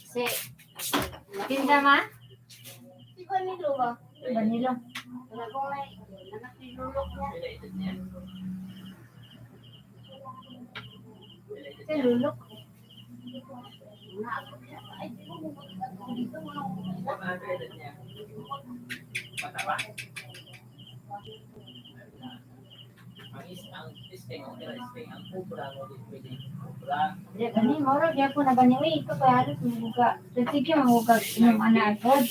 Si tinda ma? Si Vanilo ba? Vanilo. Wala ko may anak ni Lulok niya. Si Lulok. Ya gani moro dia pun na gani wi ito kaya harus membuka. Sige manguga yung anak agad.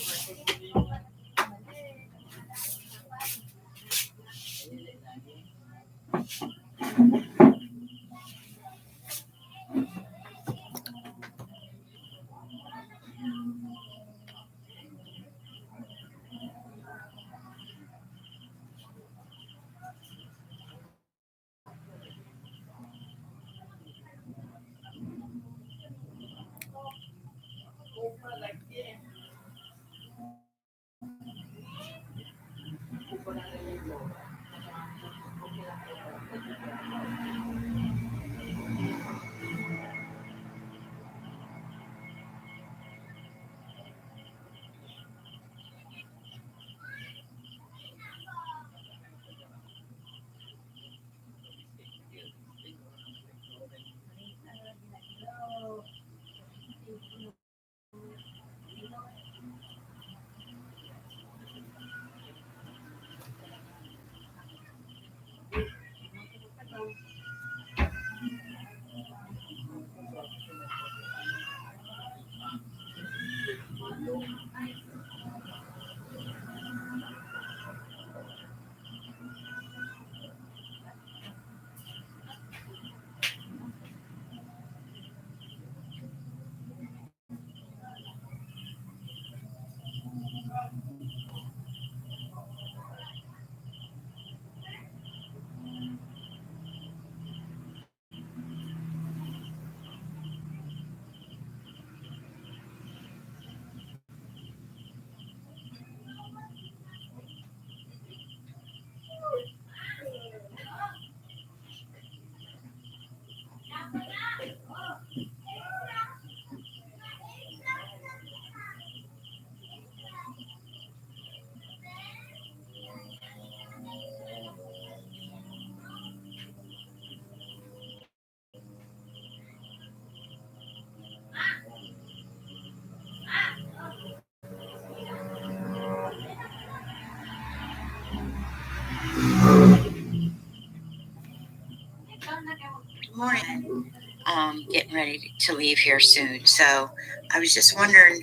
getting ready to leave here soon. So I was just wondering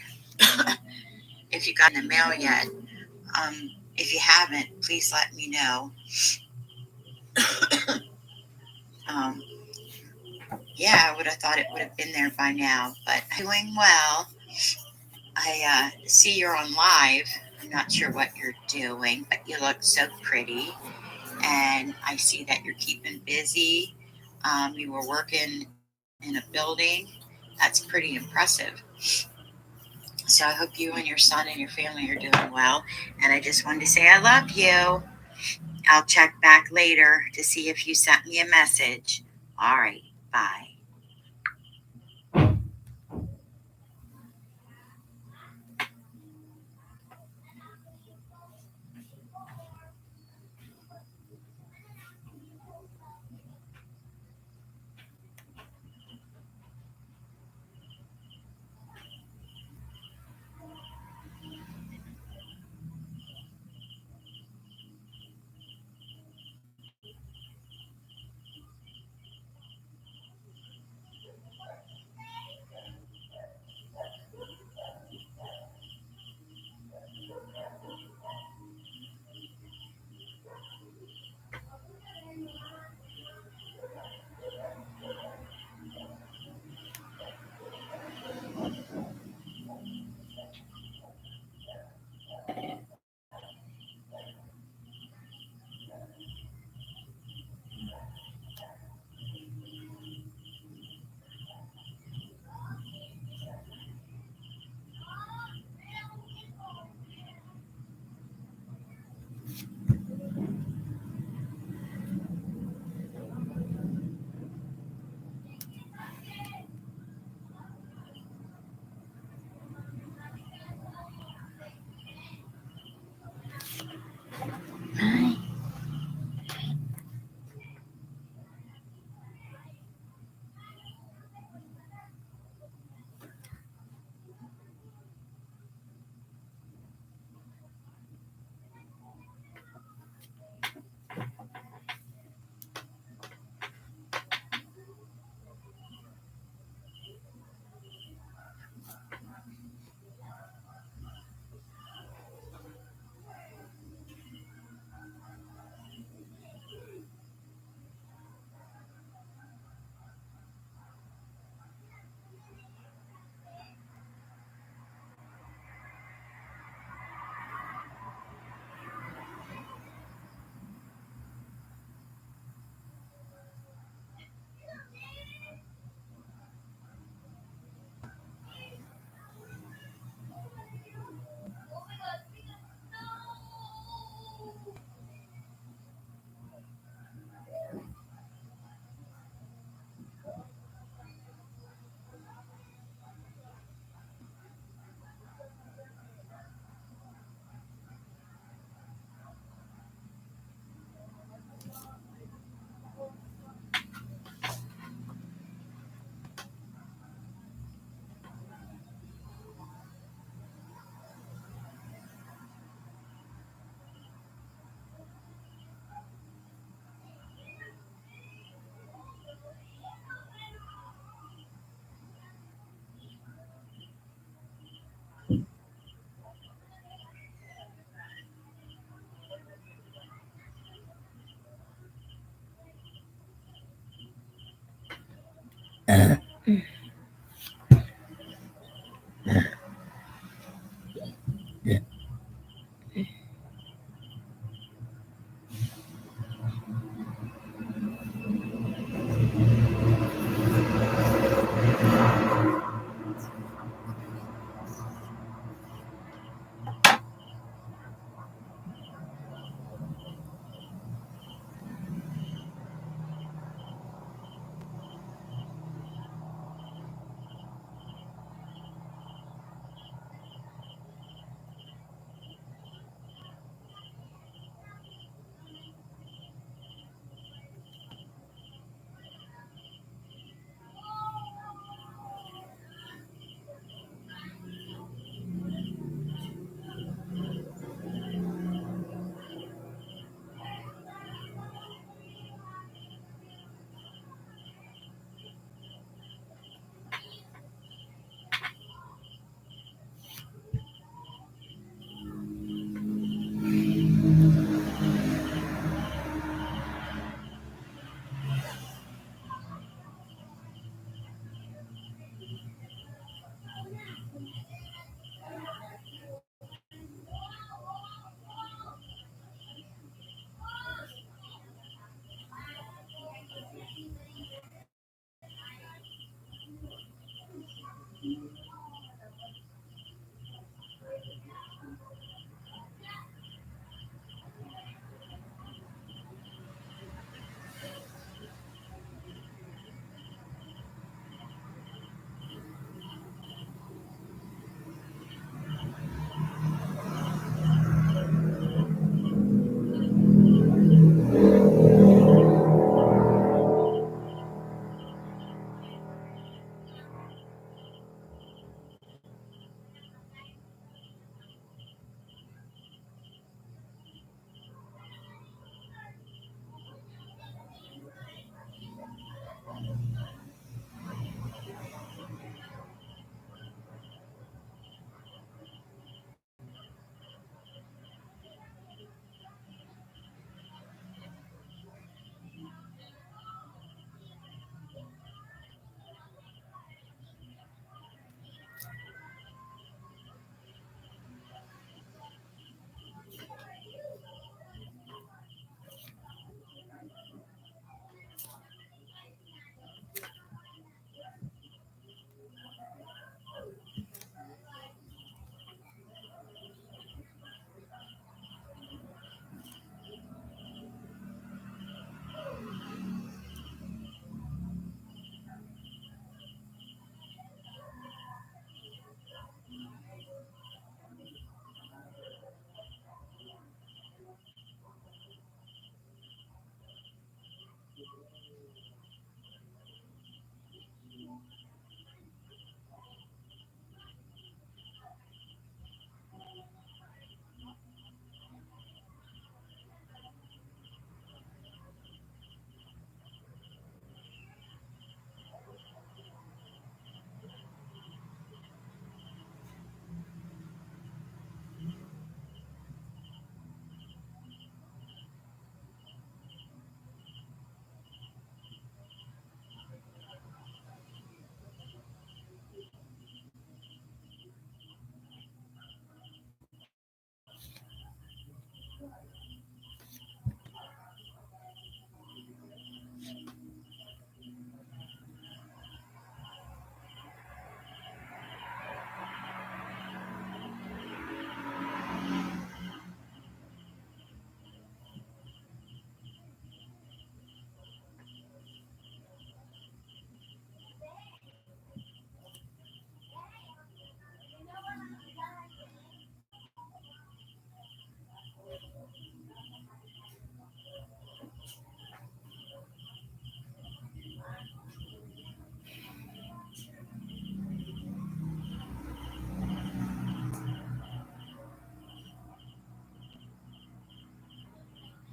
if you got in the mail yet. If you haven't, please let me know. um, yeah, I would have thought it would have been there by now, but I'm doing well. I see you're on live. I'm not sure what you're doing, but you look so pretty. And I see that you're keeping busy. You were working in a building. That's pretty impressive. So I hope you and your son and your family are doing well. And I just wanted to say I love you. I'll check back later to see if you sent me a message. All right, bye.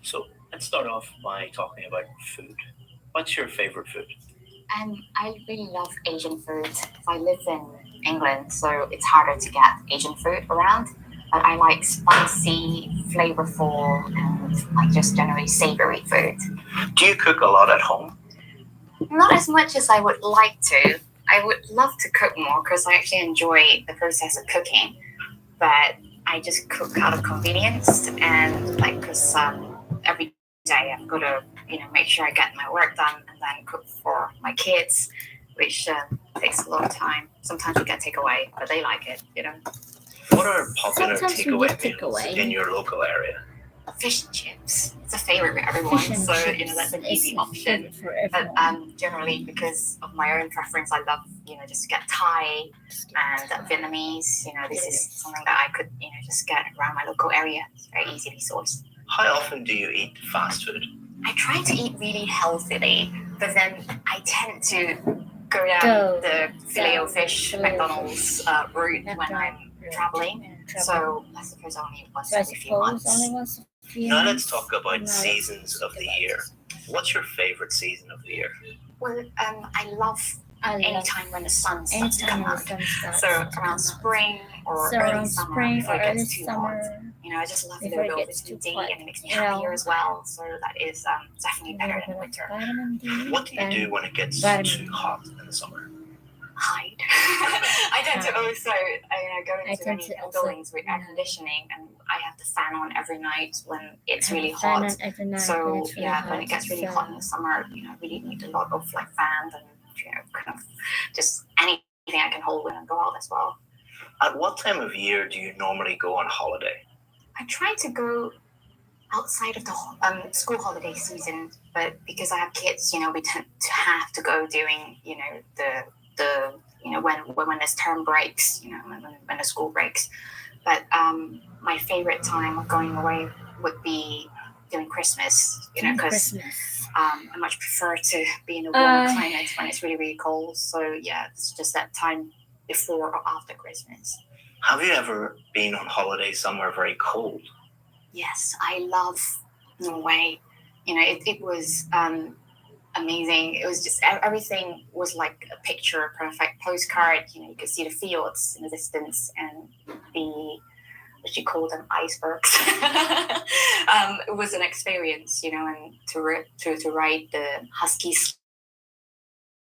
So let's start off by talking about food. What's your favorite food? I really love Asian food. I live in England, so it's harder to get Asian food around. But I like spicy, flavorful, and like just generally savory food. Do you cook a lot at home? Not as much as I would like to. I would love to cook more because I actually enjoy the process of cooking. But I just cook out of convenience and like because every day I've got to make sure I get my work done and then cook for my kids, which takes a lot of time. Sometimes we get takeaway, but they like it. What are popular Sometimes we takeaway get meals takeaway. in your local area? Fish and chips. It's a favorite for everyone, Fish and so chips that's an is easy option. good for But everyone. generally, because of my own preference, I love just to get Thai and Vietnamese. This is something that I could just get around my local area. It's very easily sourced. How often do you eat fast food? I try to eat really healthily, but then I tend to go down Go the Filet-O-Fish Filet-O-Fish McDonald's route when I'm traveling. So I suppose only once So I every few suppose months. only once a few Now months. let's talk about Now seasons of the year. What's your favorite season of the year? Well, I love any time when the sun starts to anytime come when the out. sun starts So to come around out. spring or So early around summer spring before or it early gets too hot. summer, I just love a before little it bit of gets vitamin too D hot, and it makes me happier as well. So that is definitely better little in bit winter. of vitamin D. What do you do when it gets Vitamin too hot in the summer? Hide. I tend to Hide. also go I into tend many to also- buildings with air conditioning, and I have the fan on every night when it's Have really a fan hot. on every night when So it's really when hot. it gets really So hot in the summer, I really need a lot of like fans and kind of just anything I can hold in and go out as well. At what time of year do you normally go on holiday? I try to go outside of the school holiday season, but because I have kids, we tend to have to go during the when this term breaks, when the school breaks. But my favorite time of going away would be during Christmas, during because Christmas. I much prefer to be in a warmer climate when it's really, really cold. So yeah, it's just that time before or after Christmas. Have you ever been on holiday somewhere very cold? Yes, I love Norway. It was amazing. It was just everything was like a picture perfect postcard. You could see the fields in the distance and the what you call them icebergs. It was an experience, and to ride the huskies,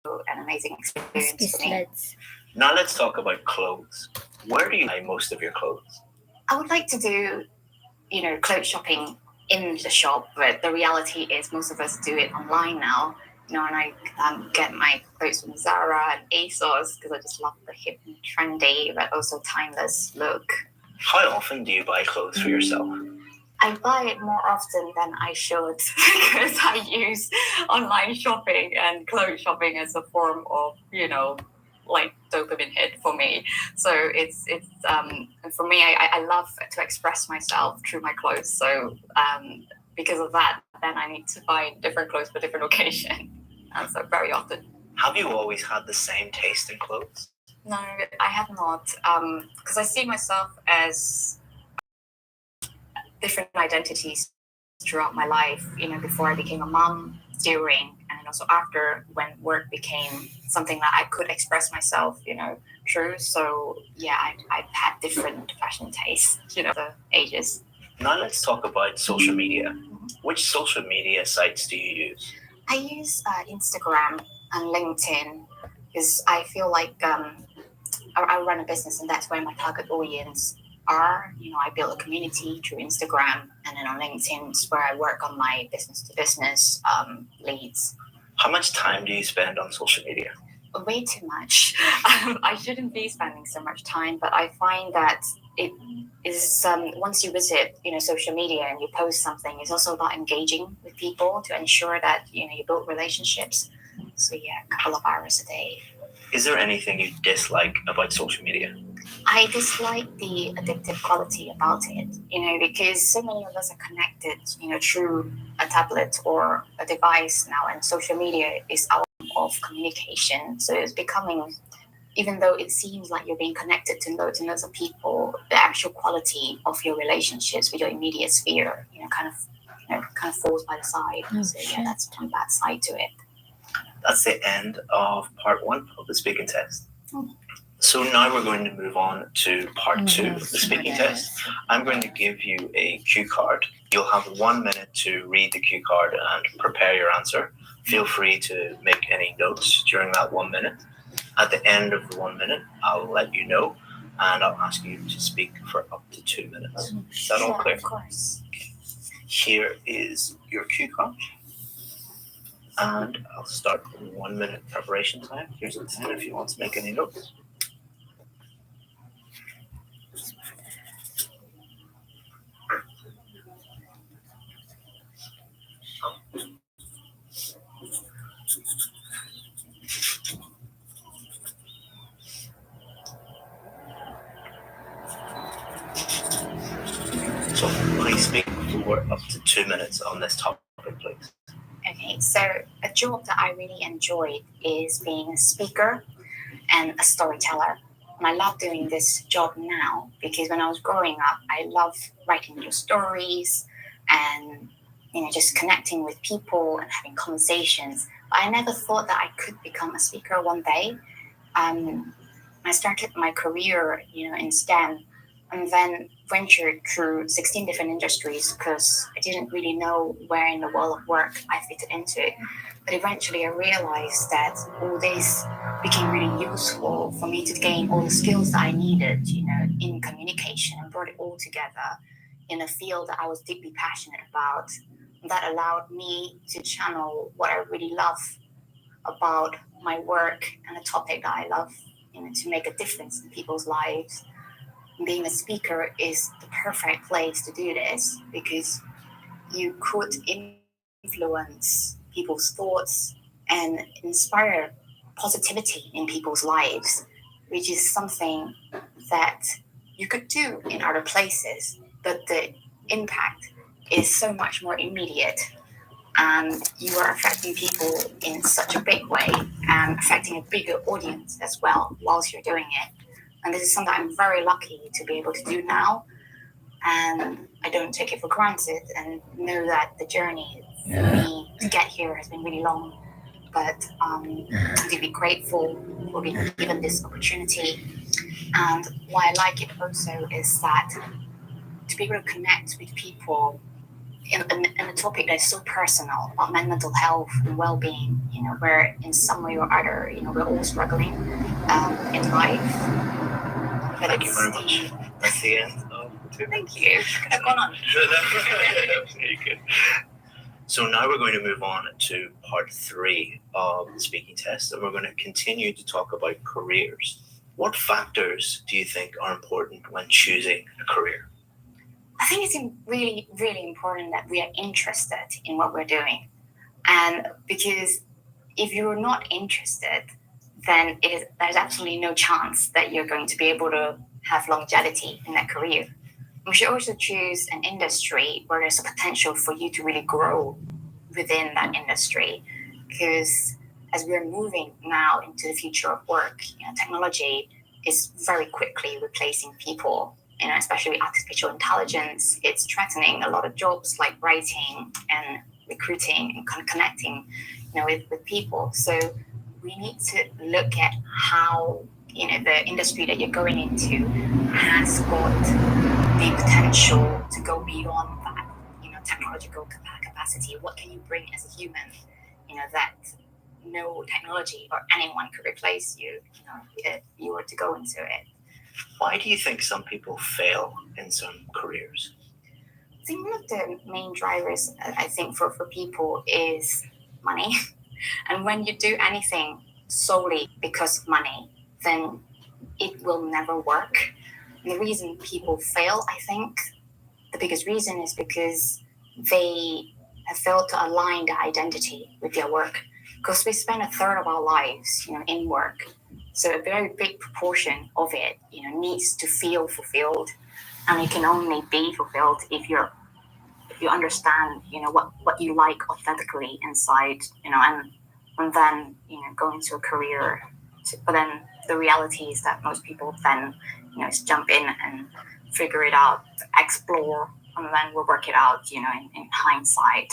an amazing experience Husky for me. sleds. Now let's talk about clothes. Where do you buy most of your clothes? I would like to do, clothes shopping in the shop, but the reality is most of us do it online now. And I get my clothes from Zara and ASOS because I just love the hip and trendy, but also timeless look. How often do you buy clothes for yourself? I buy it more often than I should because I use online shopping and clothes shopping as a form of, like dopamine hit for me. So it's for me, I love to express myself through my clothes. So because of that, then I need to buy different clothes for different occasion. And so very often. Have you always had the same taste in clothes? No, I have not. Because I see myself as different identities throughout my life. Before I became a mom, during, and also after, when work became something that I could express myself, through. So yeah, I've had different fashion tastes, the ages. Now let's talk about social media. Which social media sites do you use? I use Instagram and LinkedIn because I feel like I run a business and that's where my target audience are. I build a community through Instagram, and then on LinkedIn is where I work on my business-to-business leads. How much time do you spend on social media? Way too much. I shouldn't be spending so much time, but I find that it is once you visit social media and you post something, it's also about engaging with people to ensure that you build relationships. So yeah, a couple of hours a day. Is there anything you dislike about social media? I dislike the addictive quality about it, because so many of us are connected, through a tablet or a device now, and social media is our form of communication. So it's becoming, even though it seems like you're being connected to loads and loads of people, the actual quality of your relationships with your immediate sphere, kind of kind of falls by the side. So yeah, that's one bad side to it. That's the end of part 1 of the speaking test. So now we're going to move on to part 2 of the speaking test. I'm going to give you a cue card. You'll have 1 minute to read the cue card and prepare your answer. Feel free to make any notes during that 1 minute. At the end of the 1 minute, I'll let you know, and I'll ask you to speak for up to 2 minutes. Is that all clear? Of course. Here is your cue card. And I'll start 1 minute preparation time. Here's a pen if you want to make any notes. So please speak for up to 2 minutes on this topic, please. Okay, so a job that I really enjoyed is being a speaker and a storyteller. And I love doing this job now because when I was growing up, I loved writing new stories and just connecting with people and having conversations. But I never thought that I could become a speaker one day. I started my career, in STEM, and then ventured through 16 different industries because I didn't really know where in the world of work I fitted into. But eventually I realized that all this became really useful for me to gain all the skills that I needed, in communication, and brought it all together in a field that I was deeply passionate about. That allowed me to channel what I really love about my work and a topic that I love, to make a difference in people's lives. Being a speaker is the perfect place to do this because you could influence people's thoughts and inspire positivity in people's lives, which is something that you could do in other places, but the impact is so much more immediate, and you are affecting people in such a big way and affecting a bigger audience as well whilst you're doing it. And this is something I'm very lucky to be able to do now. And I don't take it for granted and know that the journey for me to get here has been really long. But I'm deeply grateful for being given this opportunity. And why I like it also is that to be able to connect with people in a topic that is so personal about mental health and well-being, where in some way or other, we're all struggling in life. But Thank you very much. That's the end of the 2 minutes. Thank you. Could have gone on. Very good. So now we're going to move on to part 3 of the speaking test, and we're going to continue to talk about careers. What factors do you think are important when choosing a career? I think it's really, really important that we are interested in what we're doing. And because if you're not interested, then there's absolutely no chance that you're going to be able to have longevity in that career. We should also choose an industry where there's a potential for you to really grow within that industry. Because as we're moving now into the future of work, technology is very quickly replacing people. Especially with artificial intelligence, it's threatening a lot of jobs like writing and recruiting and connecting, with people. So we need to look at how, the industry that you're going into has got the potential to go beyond that, technological capacity. What can you bring as a human, that no technology or anyone could replace you, if you were to go into it. Why do you think some people fail in some careers? I think one of the main drivers, I think, for people is money. And when you do anything solely because of money, then it will never work. And the reason people fail, I think, the biggest reason is because they have failed to align their identity with their work. Because we spend a third of our lives, in work. So a very big proportion of it, needs to feel fulfilled, and it can only be fulfilled if you understand, what you like authentically inside, and then go into a career. But then the reality is that most people then, jump in and figure it out, explore, and then we'll work it out, in hindsight.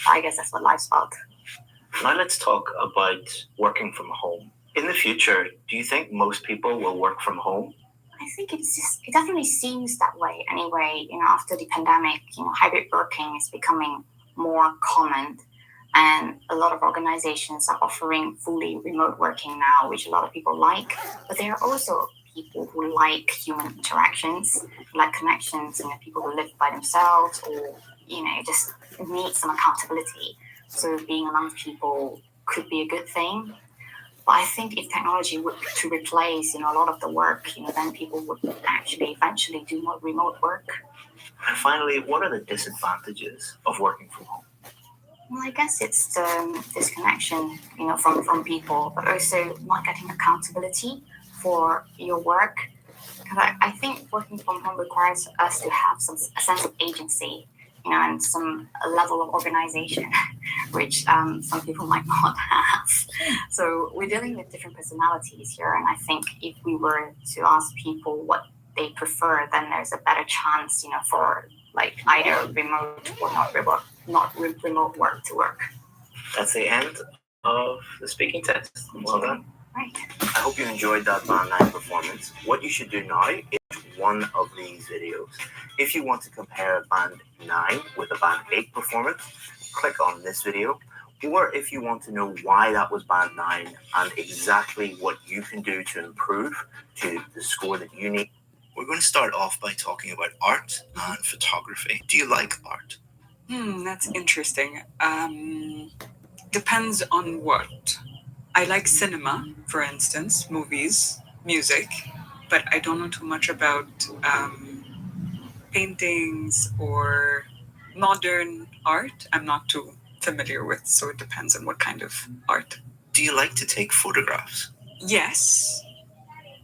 I guess that's what life's about. Now let's talk about working from home. In the future, do you think most people will work from home? I think it definitely seems that way anyway. After the pandemic, hybrid working is becoming more common, and a lot of organizations are offering fully remote working now, which a lot of people like. But there are also people who like human interactions, like connections, people who live by themselves or, just need some accountability. So being among people could be a good thing. But I think if technology were to replace, a lot of the work, then people would actually eventually do more remote work. And finally, what are the disadvantages of working from home? Well, I guess it's the disconnection, from people, but also not getting accountability for your work. Because I think working from home requires us to have a sense of agency, and a level of organization, which some people might not have. So we're dealing with different personalities here, and I think if we were to ask people what they prefer, then there's a better chance, for either remote or not remote work to work. That's the end of the speaking test. Well done. Right. I hope you enjoyed that Band 9 performance. What you should do now is one of these videos. If you want to compare Band 9 with a Band 8 performance, click on this video. Or if you want to know why that was Band 9 and exactly what you can do to improve to the score that you need. We're going to start off by talking about art and photography. Do you like art? That's interesting. Depends on what. I like cinema, for instance, movies, music, but I don't know too much about paintings or modern art. I'm not too familiar with, so it depends on what kind of art. Do you like to take photographs? Yes.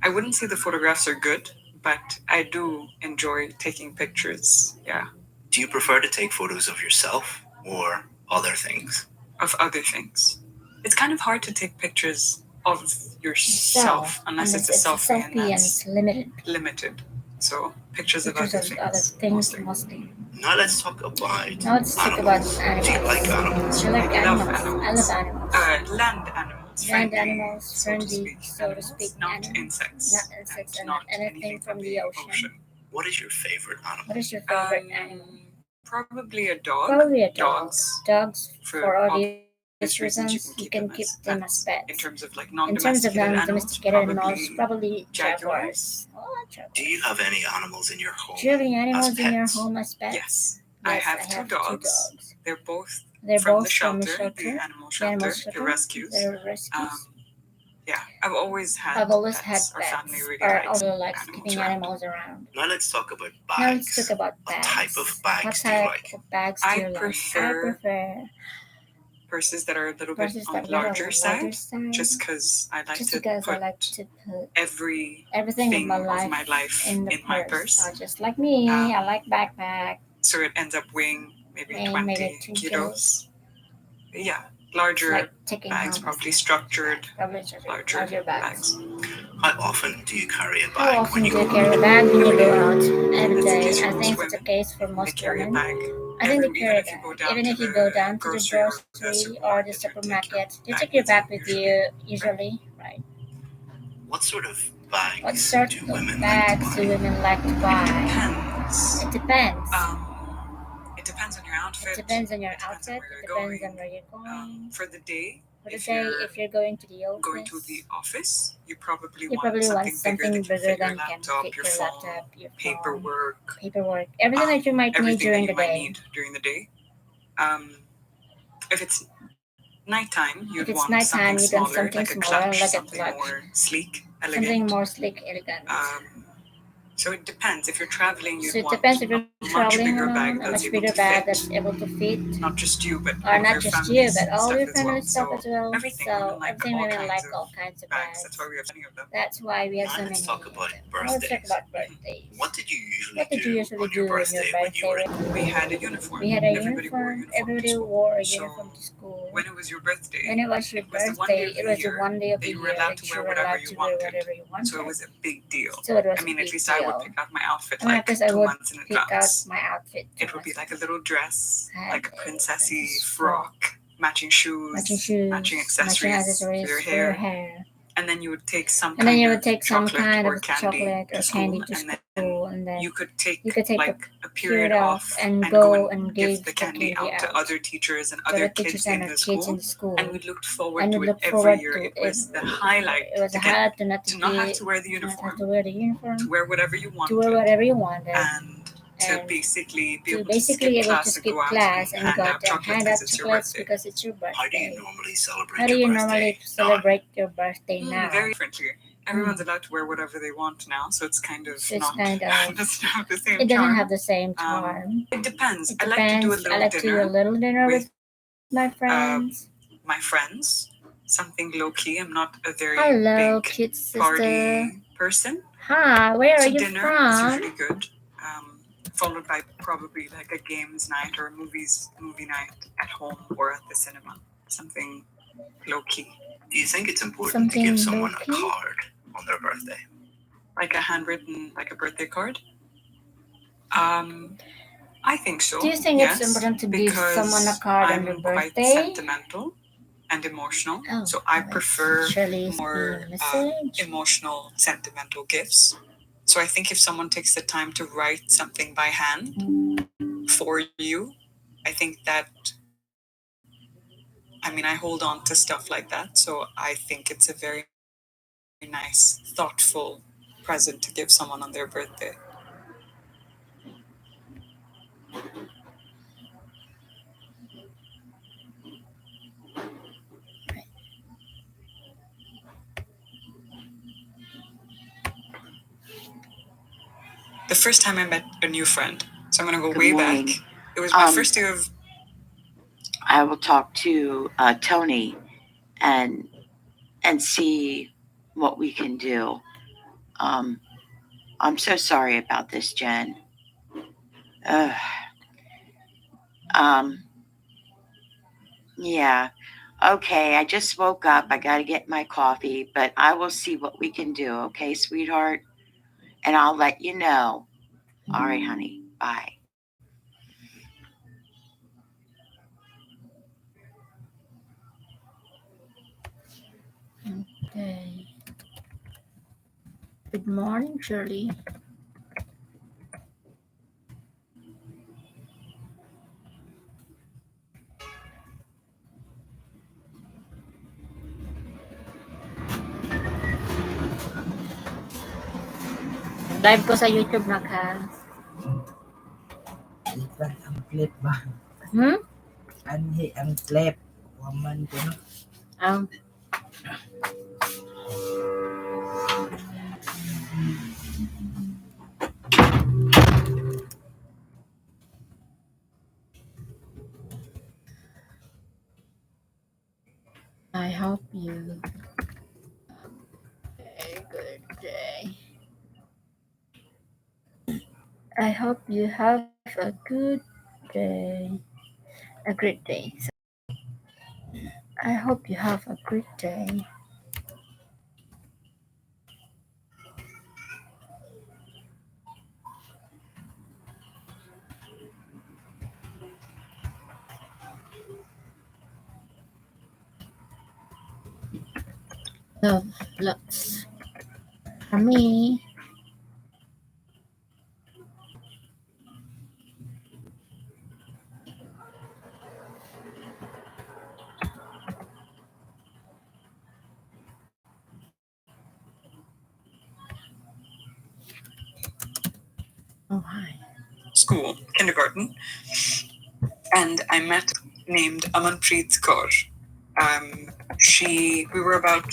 I wouldn't say the photographs are good, but I do enjoy taking pictures, yeah. Do you prefer to take photos of yourself or other things? Of other things. It's kind of hard to take pictures of yourself unless it's a selfie, and that's limited. So pictures of other things mostly. Now let's talk about animals. Do you like animals? I like animals. I love animals. Land animals. Land animals, friendly, so to speak. Not insects. Not insects and not anything from the ocean. What is your favorite animal? What is your favorite animal? Probably a dog. Probably a dog. Dogs. For obvious reasons, you can keep them as pets. In terms of non-domesticated animals, probably jaguars. Do you have any animals in your home? Do you have any animals in your home as pets? Yes. I have two dogs. They're both from from the shelter, the animal shelter, the rescues. Yeah, I've always had pets. Our family really likes keeping animals around. Now let's talk about bags. Now let's talk about bags. What type of bags what do you type like? of bags do you I like? prefer purses that are a little bit on the larger side, just because I like to put everything of my life in my purse. Just like me, I like backpack. So it ends up weighing maybe 20 kilos. Yeah, larger bags, probably structured, larger bags. How often do you carry a How bag often when do you you go carry a bag when you go out? Every day. I think it's the case for They most carry a women. bag. I think they Even carry a if you bag. go down Even to if you the go down to the grocery or the grocery or the supermarket, supermarket, you you take your bag with with you usually, right? What sort of bags What sort do of women bags like do to buy? women like to It buy? depends. It depends. It depends on your outfit. It depends on your It depends on outfit. where It you're depends going. on where you're going. For the day, For the if day, you're if you're going to the going to office, the office, you probably you probably want something bigger fit than your can laptop, fit your your phone, laptop, your phone, paperwork, everything that you might need everything during that you the might day. need during the day. If it's nighttime, If you'd it's want nighttime, something you want smaller, something like a smaller, clutch, like a something clutch. more sleek, Something elegant. more sleek, elegant. So it depends. If you're traveling, So you'd it want depends if you're a much traveling bigger alone, bag a that's much able bigger to bag fit that's able to fit, not just you, but or all not your just you, family's but all stuff your as well. family stuff So as well. everything, So women like everything all women kinds like of all kinds of bags. bags. That's why we have many of them. That's why we have Now so let's many. talk about Now let's talk birthdays. about birthdays. What did you usually What did you do usually on do your on your birthday when you were birthday? We had a uniform. We had a Everybody wore a uniform. uniform to Everybody school. wore a So uniform to school. when it was your birthday, When it was your it was the one day birthday, of it the was the year one day of that the you were year allowed that to you wear were whatever allowed you to wear wanted. whatever you wanted. So it was a big deal. So it was I mean, a at big least I would pick out my outfit I mean, like because I 2 would months in pick out advance. my outfit. It would be like a little dress, Had like a a princessy princess frock, matching shoes, matching accessories for your hair. And then you would take some And then kind you of would take some chocolate kind or of candy chocolate to or school, candy to and then school, and then you could take you could take like a period period off and and go go and give give the the candy candy out to out other teachers and to other the teachers kids and in the the kids in school. the school. And we looked forward And to we it look forward every year. to It was the it. highlight It was to a get highlight to not to not have to wear the not have uniform, to wear the uniform, to wear whatever you to wanted, wear whatever you wanted, and to and basically be to able to basically skip able to class and skip go out class and and hand go out to chocolate hand out because it's your chocolates birthday. because it's your How do birthday. you normally celebrate How do your you birthday? normally celebrate your birthday now? Very differently. Everyone's allowed to wear whatever they want now, so it's kind of So it's not kind of doesn't have the same it doesn't charm. have the same charm. It depends. It I like to do a depends. I little like to do a dinner little dinner with my friends. my friends, something low key. I'm not a very Hello, big cute sister. party person. Hi, where are So you dinner is from? usually good, followed by probably like a games night or a movie night at home or at the cinema. Something low key, Do you think it's important to give someone a card on their birthday? like a handwritten, like a birthday card. I think so. Do you think yes, it's important to give because someone a card on their I'm quite birthday? sentimental and emotional, Oh, so I wait, prefer Shirley's more message. emotional, sentimental gifts. So I think if someone takes the time to write something by hand for you, I think that, I mean, I hold on to stuff like that. So I think it's a very nice, thoughtful present to give someone on their birthday. The first time I met a new friend, so I'm going to go Good way morning. back. It was my first day of. I will talk to Tony and see what we can do. I'm so sorry about this, Jen. Yeah. Okay, I just woke up. I got to get my coffee, but I will see what we can do. Okay, sweetheart? And I'll let you know. All right, honey. Bye. Okay. Good morning, Shirley. Live ko sa YouTube na ka. Ang clip ba? Anhi ang clip. Waman ko no. I hope you have a good day. I hope you have a good day. A great day. I hope you have a great day. Love, lots. For me. Oh, hi. School, kindergarten, and I met named Amanpreet Kaur. We were about,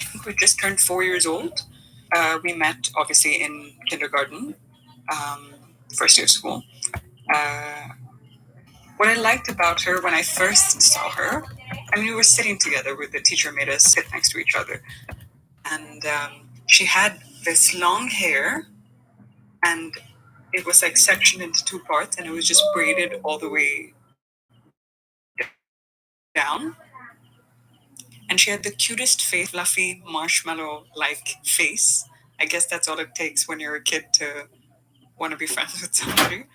I think we just turned 4 years old. We met obviously in kindergarten, first year of school. What I liked about her when I first saw her, I mean, we were sitting together with the teacher made us sit next to each other, and she had this long hair, and it was like sectioned into two parts, and it was just braided all the way down. And she had the cutest face, fluffy marshmallow-like face, I guess that's all it takes when you're a kid to want to be friends with somebody.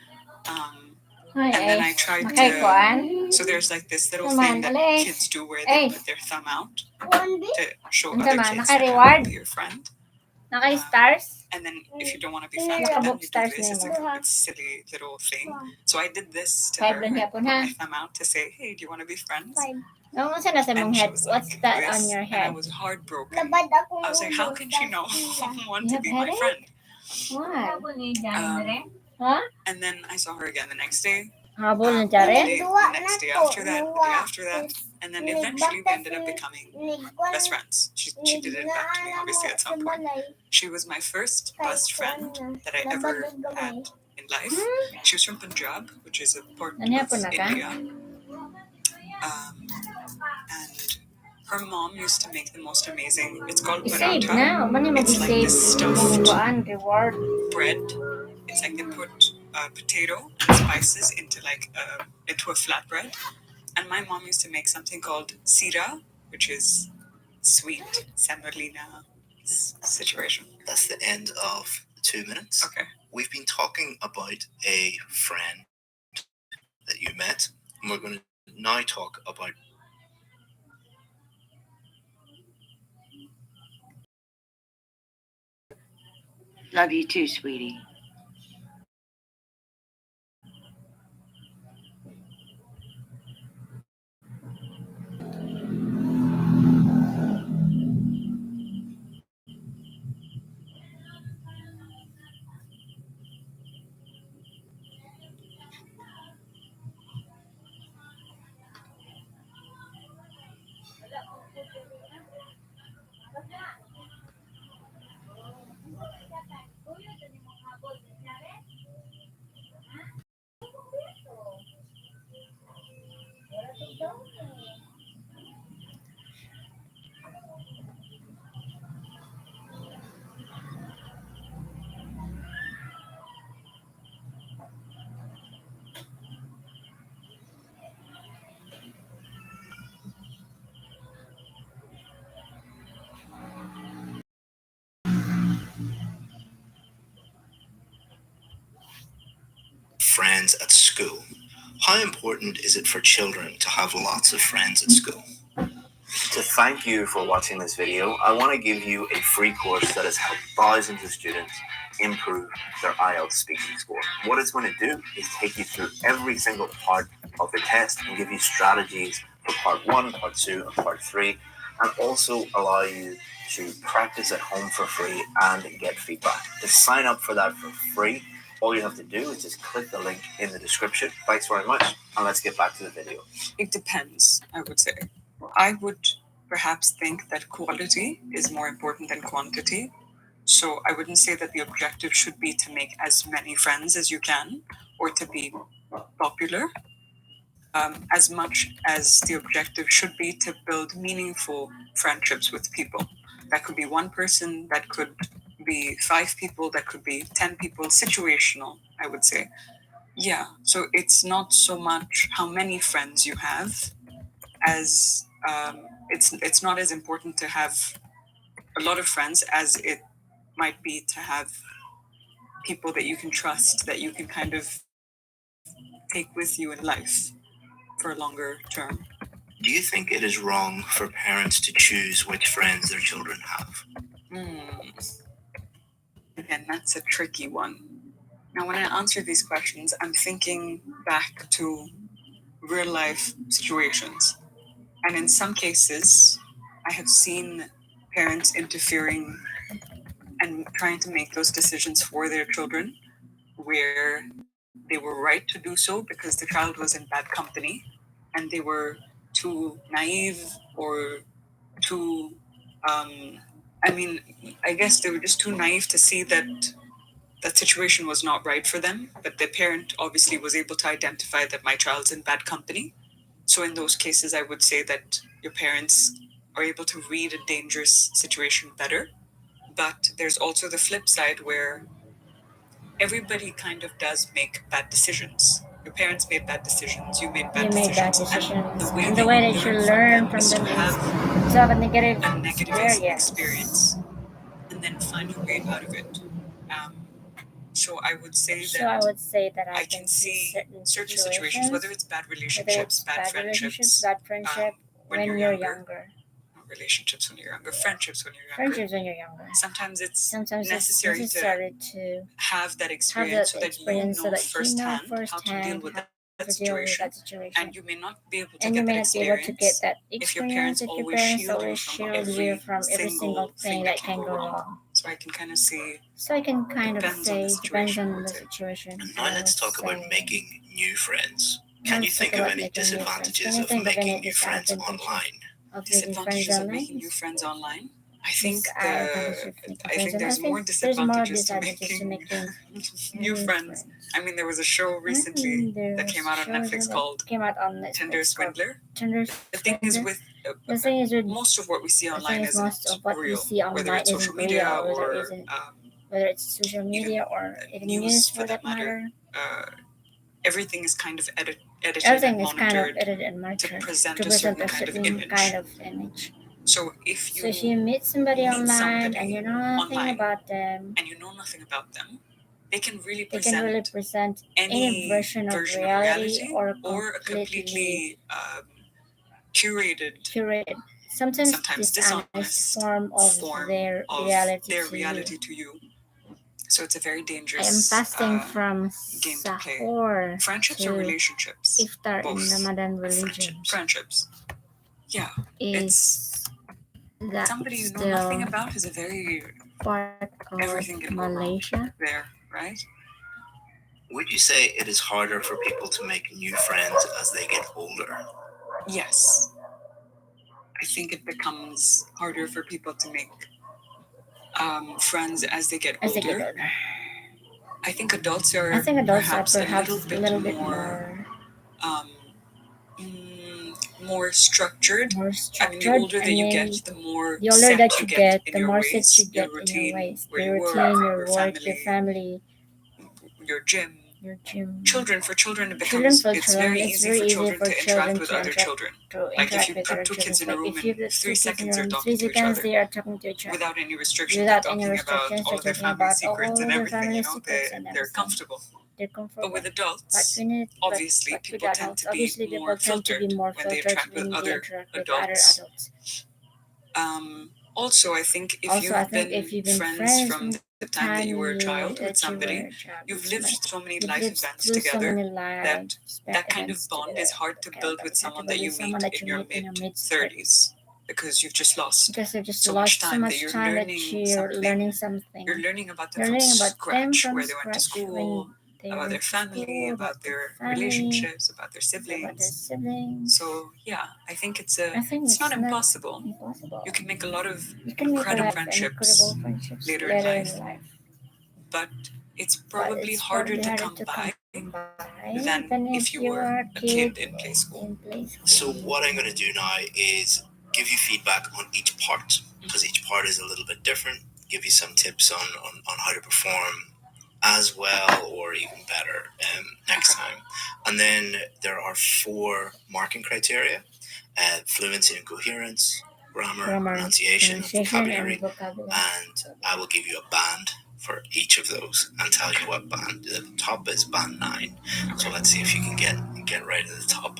And then I tried to. So there's like this little thing that kids do where they put their thumb out to show other kids that they want to be your friend. Naka-stars? And then if you don't want to be friends with them, you do this. It's a silly little thing. So I did this to her. I put my thumb out to say, hey, do you want to be friends? No, what's nasa mong And she head? was What's like, that yes. on your And I head? was heartbroken. I was like, how can she not want to be my friend? What? And then I saw her again the next day. Habol na The dyan? next day after that, the day after that. And then eventually we ended up becoming best friends. She did it back to me, obviously, at some point. She was my first best friend that I ever had in life. She was from Punjab, which is a part of India. And her mom used to make the most amazing, it's called I-save paratha. na. Mani mo It's like i-save this stuffed reward. bread. It's like they put potato and spices into a flatbread. And my mom used to make something called sira, which is sweet semolina situation. That's the end of 2 minutes. Okay. We've been talking about a friend that you met, and we're going to now talk about Love you too, sweetie. friends at school. How important is it for children to have lots of friends at school? To thank you for watching this video, I want to give you a free course that has helped thousands of students improve their IELTS speaking score. What it's going to do is take you through every single part of the test and give you strategies for part 1, part 2, and part 3, and also allow you to practice at home for free and get feedback. To sign up for that for free, all you have to do is just click the link in the description. Thanks very much, and let's get back to the video. It depends, I would say. I would perhaps think that quality is more important than quantity. So I wouldn't say that the objective should be to make as many friends as you can or to be popular, as much as the objective should be to build meaningful friendships with people. That could be one person, that could be 5 people, that could be 10 people, situational, I would say. Yeah, so it's not so much how many friends you have as it's not as important to have a lot of friends as it might be to have people that you can trust, that you can kind of take with you in life for a longer term. Do you think it is wrong for parents to choose which friends their children have? Again, that's a tricky one. Now, when I answer these questions, I'm thinking back to real life situations. And in some cases, I have seen parents interfering and trying to make those decisions for their children, where they were right to do so because the child was in bad company and they were too naive or too, I guess they were just too naive to see that that situation was not right for them. But the parent obviously was able to identify that my child's in bad company. So in those cases, I would say that your parents are able to read a dangerous situation better. But there's also the flip side where everybody kind of does make bad decisions. Your parents made bad decisions, you made bad decisions. And the way that you learn from them is to have a negative experience. And then find your way out of it. So I would say that I I can can see see certain situations, whether it's bad relationships, bad friendships, bad friendship when when you're you're younger, younger, relationships when you're younger, friendships when you're younger. friendships when you're younger. Sometimes it's Sometimes necessary it's to necessary to have that have experience that so that you experience so know that you know firsthand how to deal with how that to deal with situation. that situation. And you may not be able to And you get may that not be able to get experience that if your experience parents if your always parents shield you always from shield you every from every single thing that can go wrong. So I can kind of see So I can kind of depends on say the depends situation. I on would the say. situation. And now let's talk about making new friends. Can you think of any disadvantages of making new friends online? Disadvantages of making new friends online. I think there's more there's disadvantages to disadvantages to making making new friends. I mean, there was a show recently that came out on Netflix called Tinder Swindler. The thing is with The thing is with most of what we see online most isn't of what we real, see whether online it's social isn't real, media or whether or isn't whether it's social media or even news for that matter. Everything is kind of edited Everything and is kind of monitored edited and monitored to present to a present certain a kind of certain image. kind of image. So if So if you meet somebody meet online somebody and you know nothing online about them, and you know nothing about them, they can really they can really present present any version of reality or a completely curated, sometimes sometimes dishonest dishonest form of their reality to you. So it's a very I am dangerous fasting from game to play. sahur Friendships or to relationships? iftar in Both. Ramadan religion Friendships. Yeah. is that Somebody you know still nothing about is a very part of everything can go wrong Malaysia? there, right? Would you say it is harder for people to make new friends as they get older? Yes. I think it becomes harder for people to make friends as they get older. I think adults are perhaps a little bit more more structured. I mean, the older that you get, the more set you get in your ways, your routine, where you work, your family, your gym. Children, it becomes it's very easy for children to interact with other children. Like if you put two kids in a room in 3 seconds, they're talking to each other without any restrictions. They're talking about all of their family secrets and everything. You know, they're comfortable. But with adults, obviously, people tend to be more filtered when they interact with other adults. Also, I think if you've been friends from the time that you were a child with somebody, you've lived so many life events together that kind of bond is hard to build with someone that you meet in your mid-30s because you've just lost so much time that you're learning something. You're learning about them from scratch, where they went to school, about their family, about their relationships, about their siblings. So yeah, I think it's not impossible. You can make a lot of incredible friendships later in life, but it's probably harder to come by than if you were a kid in play school. So what I'm going to do now is give you feedback on each part, because each part is a little bit different. Give you some tips on how to perform as well or even better next time. And then there are 4 marking criteria: fluency and coherence, grammar, pronunciation, and vocabulary. And I will give you a band for each of those and tell you what band. The top is band 9. So let's see if you can get right at the top.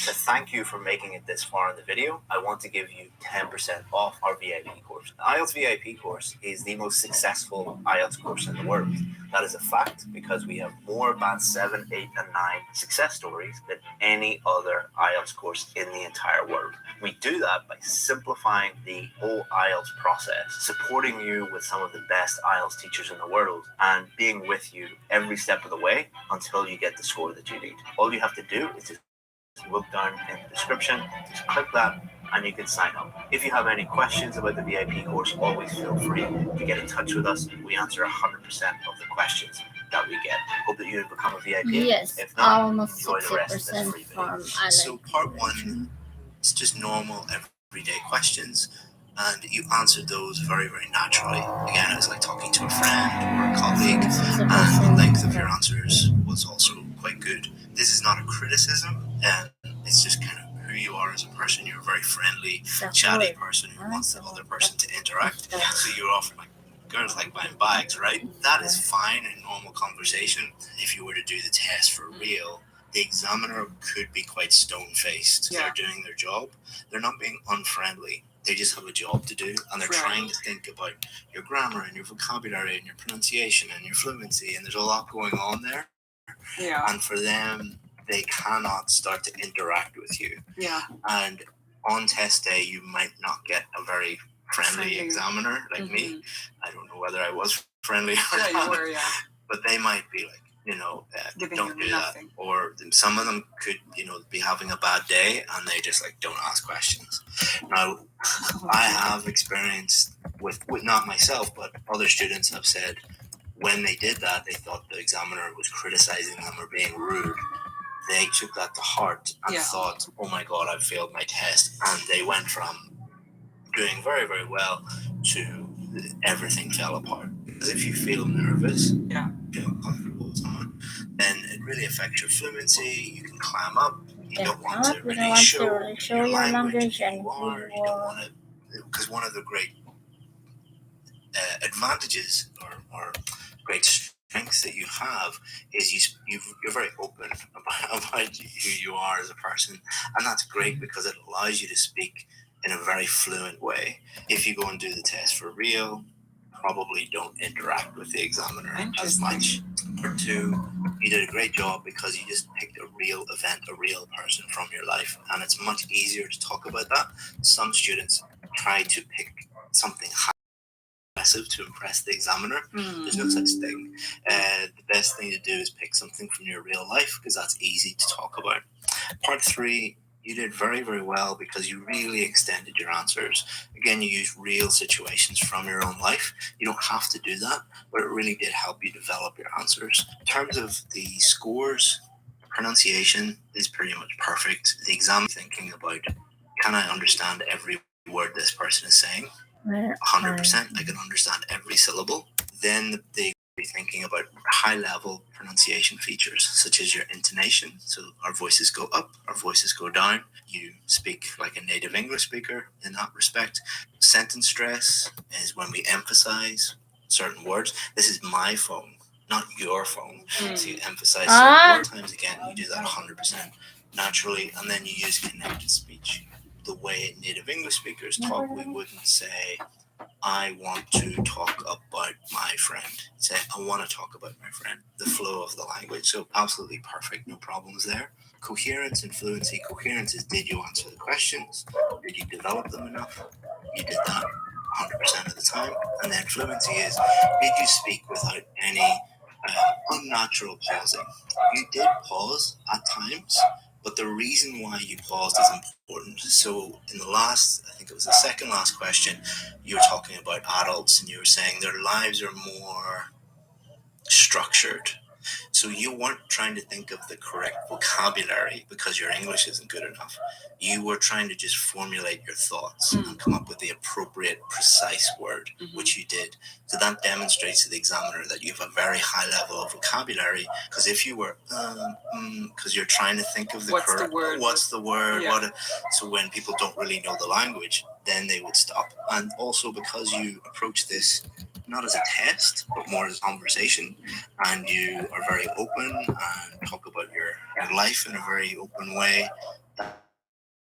To thank you for making it this far in the video, I want to give you 10% off our VIP course. The IELTS VIP course is the most successful IELTS course in the world. That is a fact because we have more band 7, 8, and 9 success stories than any other IELTS course in the entire world. We do that by simplifying the whole IELTS process, supporting you with some of the best IELTS teachers in the world, and being with you every step of the way until you get the score that you need. All you have to do is just look down in the description, just click that, and you can sign up. If you have any questions about the VIP course, always feel free to get in touch with us. We answer 100% of the questions that we get. Hope that you have become a VIP. Yes, if not, almost enjoy the rest of this 60% free video. from So part 1 is just normal everyday questions, and you answered those very, very naturally. Again, it was like talking to a friend or a colleague, and the length of your answers was also quite good. This is not a criticism, and it's just kind of who you are as a person. You're a very friendly, chatty person who wants the other person to interact. So you're often like girls like buying bags, right? That is fine in normal conversation. If you were to do the test for real, the examiner could be quite stone-faced. Yeah. They're doing their job. They're not being unfriendly. They just have a job to do, and they're Right. trying to think about your grammar and your vocabulary and your pronunciation and your fluency, and there's a lot going on there. Yeah. And for them, they cannot start to interact with you. Yeah. And on test day, you might not get a very friendly examiner like me. Mhm. I don't know whether I was friendly or Yeah, not, you were, yeah. but they might be like, Giving don't you do nothing. that. Or some of them could, be having a bad day and they just like don't ask questions. Now, I have experienced with not myself, but other students have said when they did that, they thought the examiner was criticizing them or being rude. They took that to heart and Yeah. thought, oh my God, I've failed my test. And they went from doing very, very well to everything fell apart. Because if you feel nervous, Yeah. feel uncomfortable with someone, then it really affects your fluency. You can climb up. You don't want to really show your language and who you are. You don't want to, because one of the great advantages or great strengths that you have is you're very open about who you are as a person, and that's great because it allows you to speak in a very fluent way. If you go and do the test for real, probably don't interact with the examiner as much. Or two, you did a great job because you just picked a real event, a real person from your life, and it's much easier to talk about that. Some students try to pick something aggressive to impress the examiner. There's no such thing. The best thing to do is pick something from your real life because that's easy to talk about. Part 3, you did very, very well because you really extended your answers. Again, you used real situations from your own life. You don't have to do that, but it really did help you develop your answers. In terms of the scores, pronunciation is pretty much perfect. The exam, thinking about, can I understand every word this person is saying? 100%. I can understand every syllable. Then they be thinking about high-level pronunciation features, such as your intonation. So our voices go up, our voices go down. You speak like a native English speaker in that respect. Sentence stress is when we emphasize certain words. This is my phone, not your phone. So you emphasize certain words. Times again, you do that 100% naturally, and then you use connected speech. The way native English speakers talk, we wouldn't say, I want to talk about my friend. Say, I want to talk about my friend. The flow of the language. So absolutely perfect. No problems there. Coherence and fluency. Coherence is, did you answer the questions? Did you develop them enough? You did that 100% of the time. And then fluency is, did you speak without any unnatural pausing? You did pause at times, but the reason why you paused is important. So in the last, I think it was the second last question, you were talking about adults and you were saying their lives are more structured. So you weren't trying to think of the correct vocabulary because your English isn't good enough. You were trying to just formulate your thoughts and come up with the appropriate, precise word, which you did. So that demonstrates to the examiner that you have a very high level of vocabulary. Because if you were, because you're trying to think of the correct word, what's the word? Yeah. So when people don't really know the language, then they would stop. And also because you approach this not as a test, but more as a conversation, and you are very open and talk about your life in a very open way, that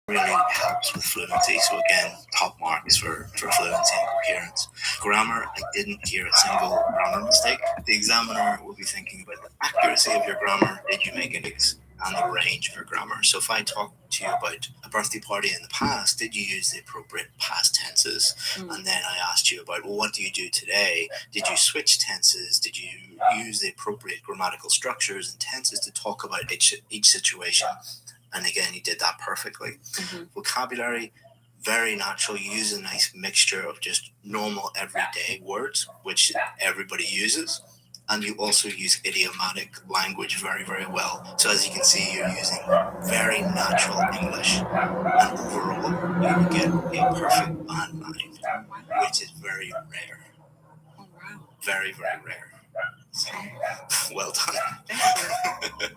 really helps with fluency. So again, top marks for fluency and coherence. Grammar, I didn't hear a single grammar mistake. The examiner will be thinking about the accuracy of your grammar. Did you make it and the range of your grammar? So if I talk to you about a birthday party in the past, did you use the appropriate past tenses? And then I asked you about, well, what do you do today? Did you switch tenses? Did you use the appropriate grammatical structures and tenses to talk about each situation? And again, you did that perfectly. Vocabulary, very natural. You use a nice mixture of just normal everyday words, which everybody uses. And you also use idiomatic language very, very well. So as you can see, you're using very natural English. And overall, you will get a perfect band 9, which is very rare. Oh, wow. Very, very rare. So, well done. Thank you.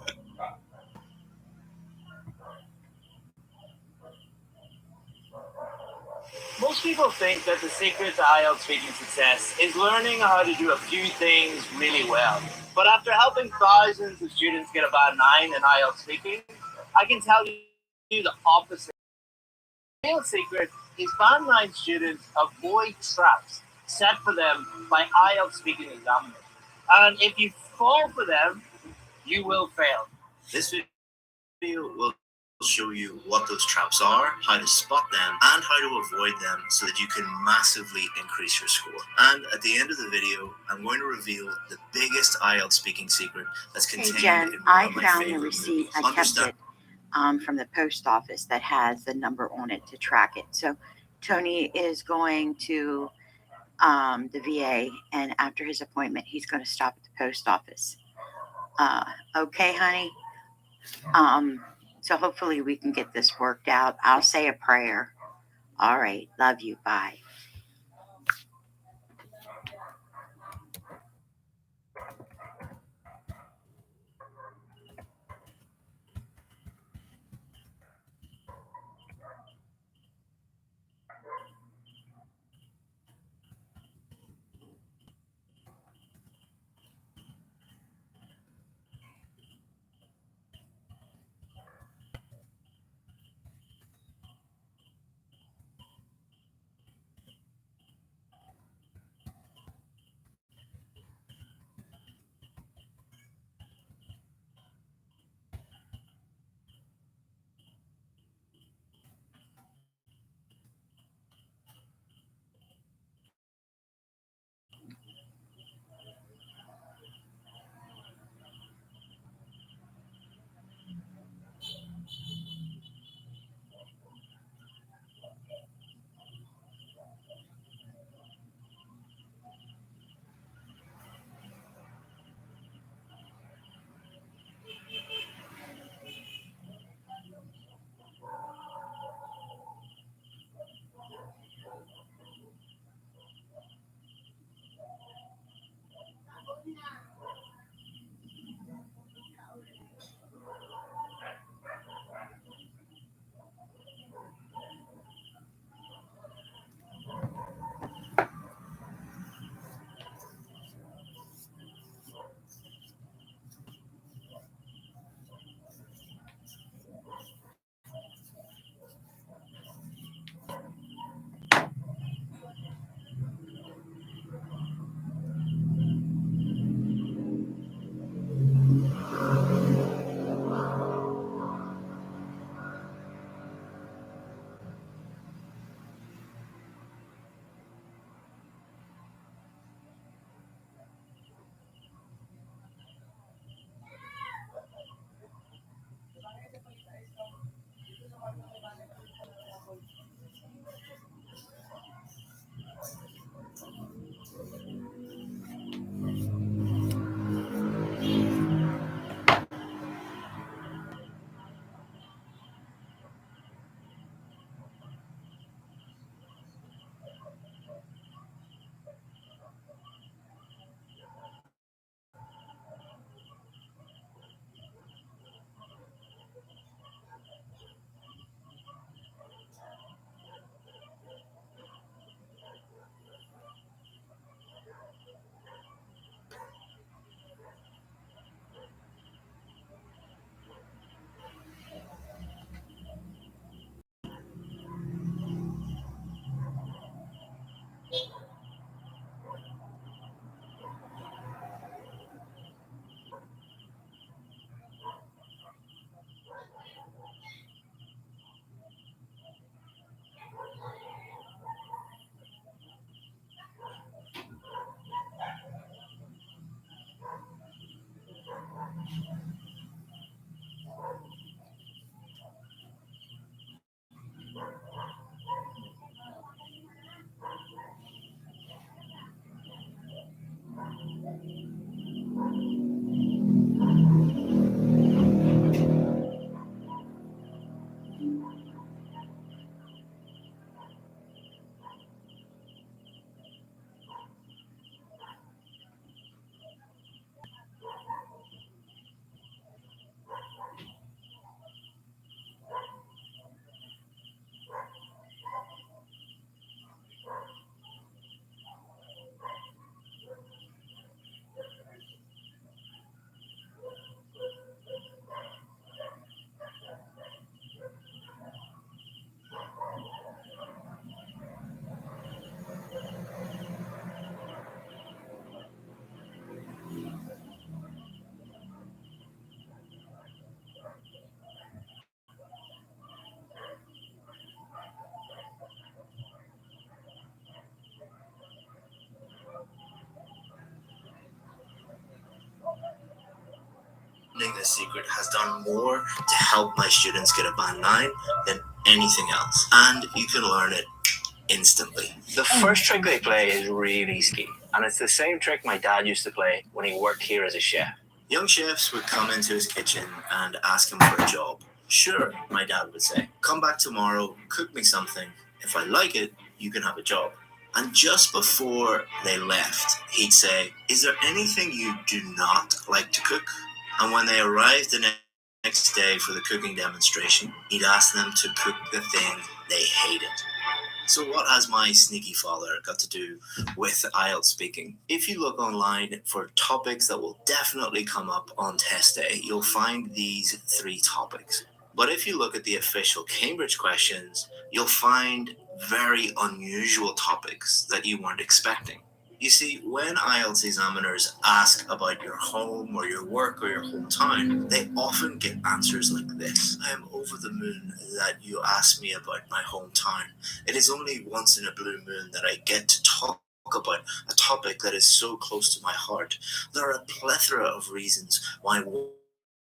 Most people think that the secret to IELTS speaking success is learning how to do a few things really well. But after helping thousands of students get about 9 in IELTS speaking, I can tell you the opposite. The real secret is Band 9 students avoid traps set for them by IELTS speaking examiners. And if you fall for them, you will fail. This video will show you what those traps are, how to spot them, and how to avoid them so that you can massively increase your score. And at the end of the video, I'm going to reveal the biggest IELTS speaking secret that's contained Jen, in one I of my found the favorite receipt. movies. I kept Understand? it from the post office that has the number on it to track it. So Tony is going to the VA, and after his appointment, he's going to stop at the post office. Okay, honey? So hopefully we can get this worked out. I'll say a prayer. All right. Love you. Bye. the Secret has done more to help my students get a band 9 than anything else. And you can learn it instantly. The first trick they play is really ski, and it's the same trick my dad used to play when he worked here as a chef. Young chefs would come into his kitchen and ask him for a job. Sure, my dad would say, come back tomorrow, cook me something. If I like it, you can have a job. And just before they left, he'd say, is there anything you do not like to cook? And when they arrived the next day for the cooking demonstration, he'd ask them to cook the thing they hated. So what has my sneaky father got to do with IELTS speaking? If you look online for topics that will definitely come up on test day, you'll find these 3 topics. But if you look at the official Cambridge questions, you'll find very unusual topics that you weren't expecting. You see, when IELTS examiners ask about your home or your work or your hometown, they often get answers like this. I am over the moon that you asked me about my hometown. It is only once in a blue moon that I get to talk about a topic that is so close to my heart. There are a plethora of reasons why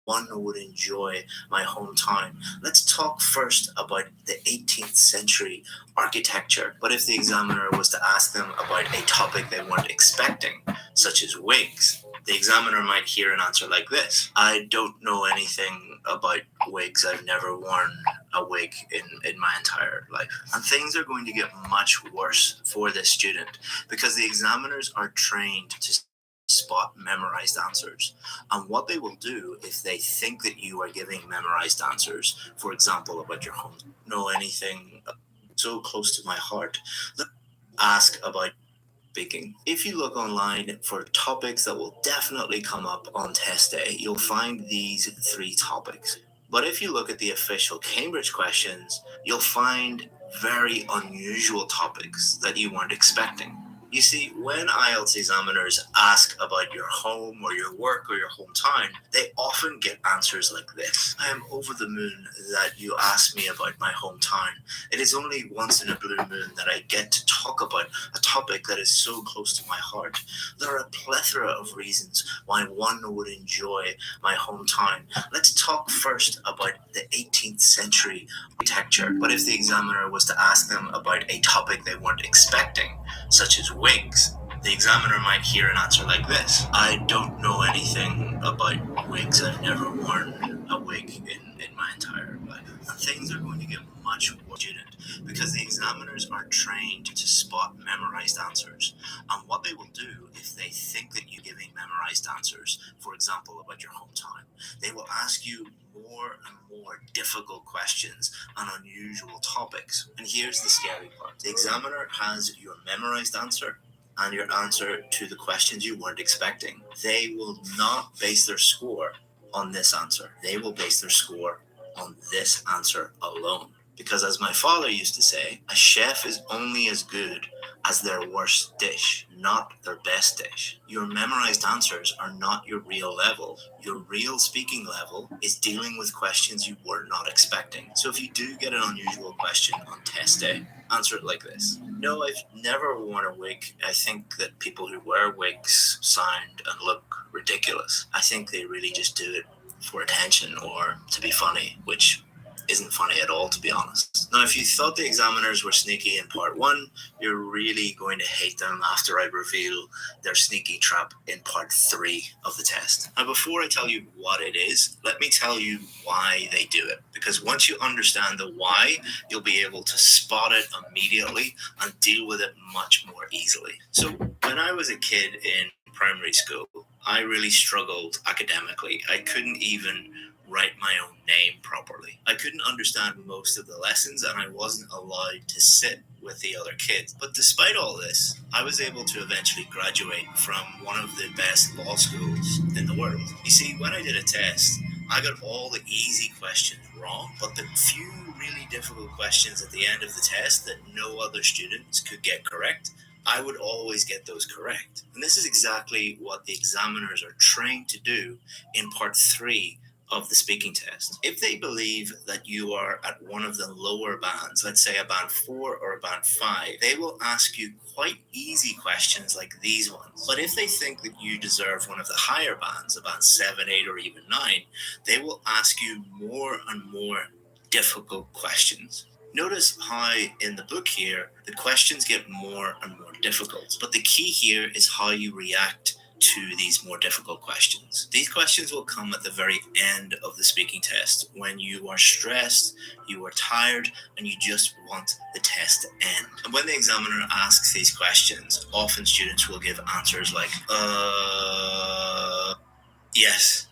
one would enjoy my hometown. Let's talk first about the 18th century architecture. But if the examiner was to ask them about a topic they weren't expecting, such as wigs, the examiner might hear an answer like this. I don't know anything about wigs. I've never worn a wig in my entire life. And things are going to get much worse for this student because the examiners are trained to spot memorized answers. And what they will do if they think that you are giving memorized answers, for example, about your home, know anything so close to my heart, ask about speaking. If you look online for topics that will definitely come up on test day, you'll find these 3 topics. But if you look at the official Cambridge questions, you'll find very unusual topics that you weren't expecting. You see, when IELTS examiners ask about your home or your work or your hometown, they often get answers like this. I am over the moon that you asked me about my hometown. It is only once in a blue moon that I get to talk about a topic that is so close to my heart. There are a plethora of reasons why one would enjoy my hometown. Let's talk first about the 18th century architecture. But if the examiner was to ask them about a topic they weren't expecting, such as wigs, the examiner might hear an answer like this. I don't know anything about wigs. I've never worn a wig in my entire life. And things are going to get much worse, student, because the examiners are trained to spot memorized answers. And what they will do if they think that you're giving memorized answers, for example, about your hometown, they will ask you more and more difficult questions on unusual topics. And here's the scary part. The examiner has your memorized answer and your answer to the questions you weren't expecting. They will not base their score on this answer. They will base their score on this answer alone. Because as my father used to say, a chef is only as good as their worst dish, not their best dish. Your memorized answers are not your real level. Your real speaking level is dealing with questions you were not expecting. So if you do get an unusual question on test day, answer it like this. No, I've never worn a wig. I think that people who wear wigs sound and look ridiculous. I think they really just do it for attention or to be funny, which isn't funny at all, to be honest. Now, if you thought the examiners were sneaky in part 1, you're really going to hate them after I reveal their sneaky trap in part 3 of the test. Now, before I tell you what it is, let me tell you why they do it. Because once you understand the why, you'll be able to spot it immediately and deal with it much more easily. So, when I was a kid in primary school, I really struggled academically. I couldn't even write my own name properly. I couldn't understand most of the lessons and I wasn't allowed to sit with the other kids. But despite all this, I was able to eventually graduate from one of the best law schools in the world. You see, when I did a test, I got all the easy questions wrong, but the few really difficult questions at the end of the test that no other students could get correct, I would always get those correct. And this is exactly what the examiners are trained to do in part 3 of the speaking test. If they believe that you are at one of the lower bands, let's say a band 4 or a band 5, they will ask you quite easy questions like these ones. But if they think that you deserve one of the higher bands, a band 7, 8, or even 9, they will ask you more and more difficult questions. Notice how in the book here, the questions get more and more difficult. But the key here is how you react to these more difficult questions. These questions will come at the very end of the speaking test when you are stressed, you are tired, and you just want the test to end. And when the examiner asks these questions, often students will give answers like, yes,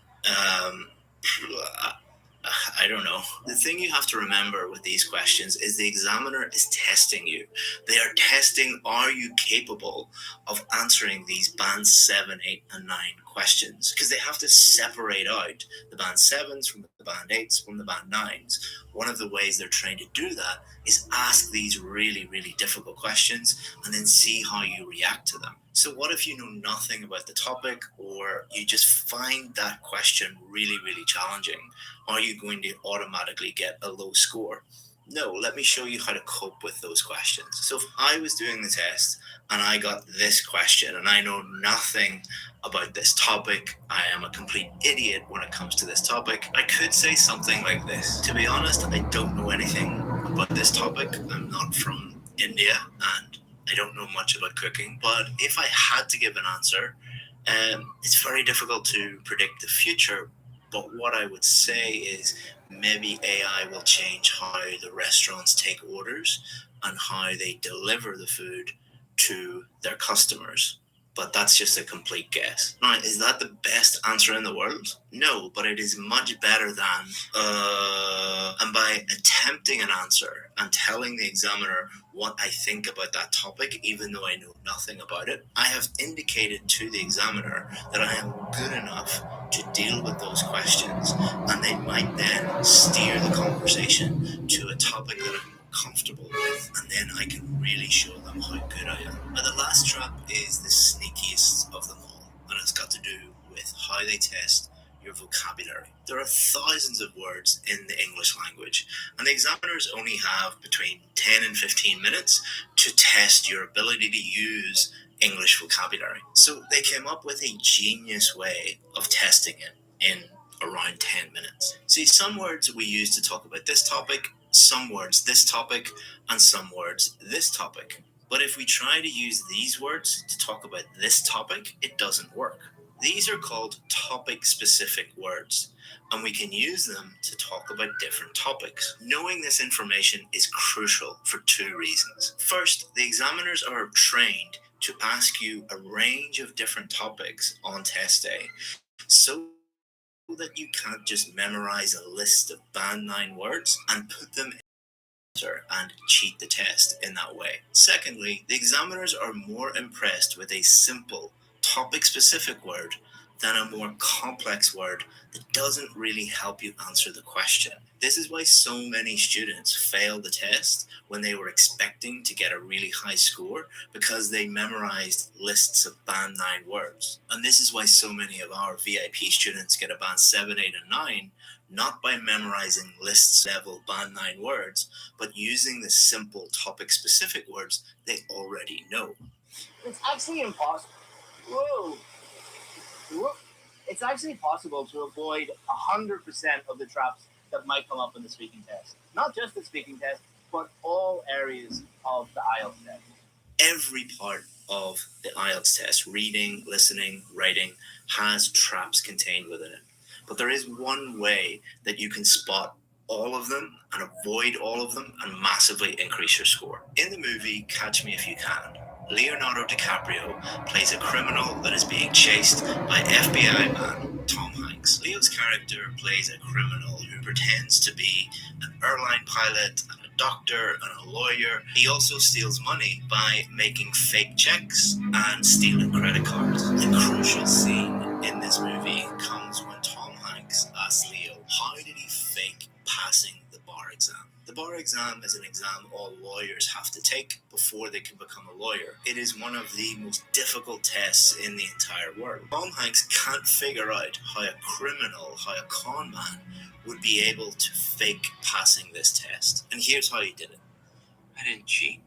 I don't know. The thing you have to remember with these questions is the examiner is testing you. They are testing, are you capable of answering these band 7, 8, and 9 questions? Because they have to separate out the band 7s from the band 8s from the band 9s. One of the ways they're trying to do that is ask these really, really difficult questions and then see how you react to them. So what if you know nothing about the topic, or you just find that question really, really challenging? Are you going to automatically get a low score? No, let me show you how to cope with those questions. So if I was doing the test and I got this question and I know nothing about this topic, I am a complete idiot when it comes to this topic, I could say something like this. To be honest, I don't know anything about this topic. I'm not from India and I don't know much about cooking, but if I had to give an answer, it's very difficult to predict the future. But what I would say is maybe AI will change how the restaurants take orders and how they deliver the food to their customers. But that's just a complete guess. Now, is that the best answer in the world? No, but it is much better than, and by attempting an answer and telling the examiner what I think about that topic, even though I know nothing about it, I have indicated to the examiner that I am good enough to deal with those questions, and they might then steer the conversation to a topic that I'm comfortable with, and then I can really show them how good I am. But the last trap is the sneakiest of them all, and it's got to do with how they test your vocabulary. There are thousands of words in the English language, and the examiners only have between 10 and 15 minutes to test your ability to use English vocabulary. So they came up with a genius way of testing it in around 10 minutes. See, some words we use to talk about this topic, some words this topic, and some words this topic. But if we try to use these words to talk about this topic, it doesn't work. These are called topic-specific words, and we can use them to talk about different topics. Knowing this information is crucial for 2 reasons. First, the examiners are trained to ask you a range of different topics on test day, so that you can't just memorize a list of band 9 words and put them in and cheat the test in that way. Secondly, the examiners are more impressed with a simple topic-specific word than a more complex word that doesn't really help you answer the question. This is why so many students fail the test when they were expecting to get a really high score, because they memorized lists of band 9 words. And this is why so many of our VIP students get a band 7, 8, and 9, not by memorizing lists level band 9 words, but using the simple topic-specific words they already know. It's actually impossible. Whoa. It's actually possible to avoid 100% of the traps that might come up in the speaking test. Not just the speaking test, but all areas of the IELTS test. Every part of the IELTS test, reading, listening, writing, has traps contained within it. But there is one way that you can spot all of them and avoid all of them and massively increase your score. In the movie Catch Me If You Can, Leonardo DiCaprio plays a criminal that is being chased by FBI man Tom Hanks. Leo's character plays a criminal who pretends to be an airline pilot and a doctor and a lawyer. He also steals money by making fake checks and stealing credit cards. The crucial scene in this movie comes when Tom Hanks asks Leo, how did he fake passing the bar exam. The bar exam is an exam all lawyers have to take before they can become a lawyer. It is one of the most difficult tests in the entire world. Tom Hanks can't figure out how a criminal, how a con man would be able to fake passing this test. And here's how he did it. I didn't cheat.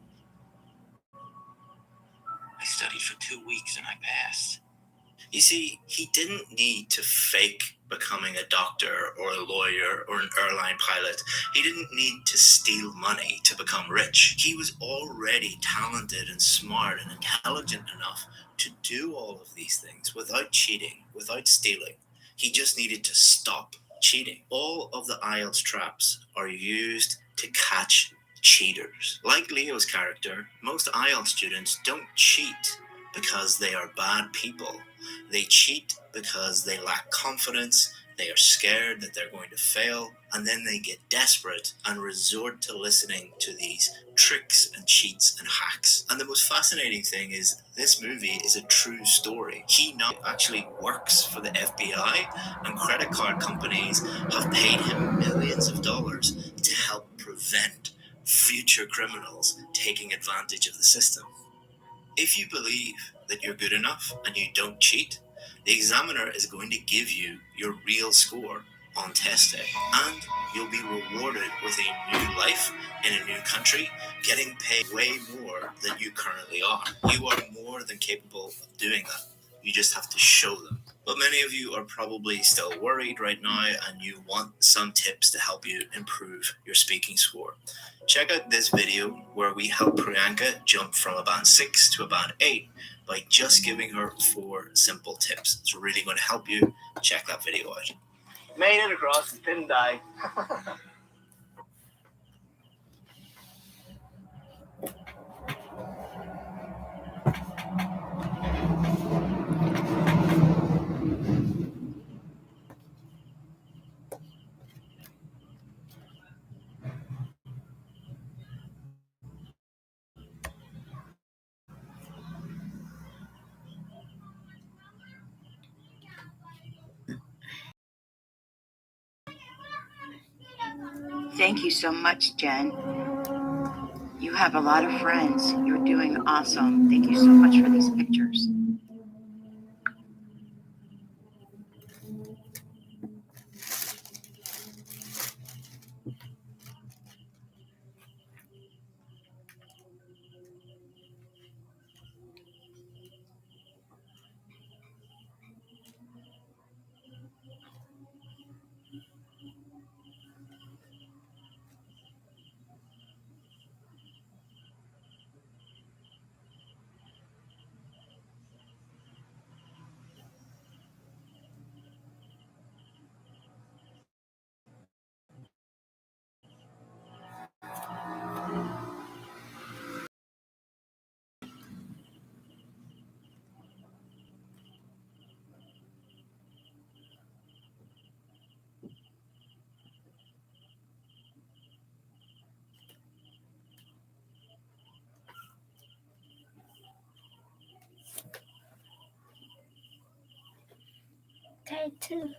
I studied for 2 weeks and I passed. You see, he didn't need to fake becoming a doctor or a lawyer or an airline pilot. He didn't need to steal money to become rich. He was already talented and smart and intelligent enough to do all of these things without cheating, without stealing. He just needed to stop cheating. All of the IELTS traps are used to catch cheaters. Like Leo's character, most IELTS students don't cheat because they are bad people. They cheat because they lack confidence, they are scared that they're going to fail, and then they get desperate and resort to listening to these tricks and cheats and hacks. And the most fascinating thing is this movie is a true story. He now actually works for the FBI, and credit card companies have paid him millions of dollars to help prevent future criminals taking advantage of the system. If you believe that you're good enough and you don't cheat, the examiner is going to give you your real score on test day, and you'll be rewarded with a new life in a new country, getting paid way more than you currently are. You are more than capable of doing that. You just have to show them. But many of you are probably still worried right now and you want some tips to help you improve your speaking score. Check out this video where we help Priyanka jump from a band 6 to a band 8 by just giving her 4 simple tips. It's really going to help you. Check that video out. Made it across, didn't die. Thank you so much, Jen. You have a lot of friends. You're doing awesome. Thank you so much for these pictures. Day 2.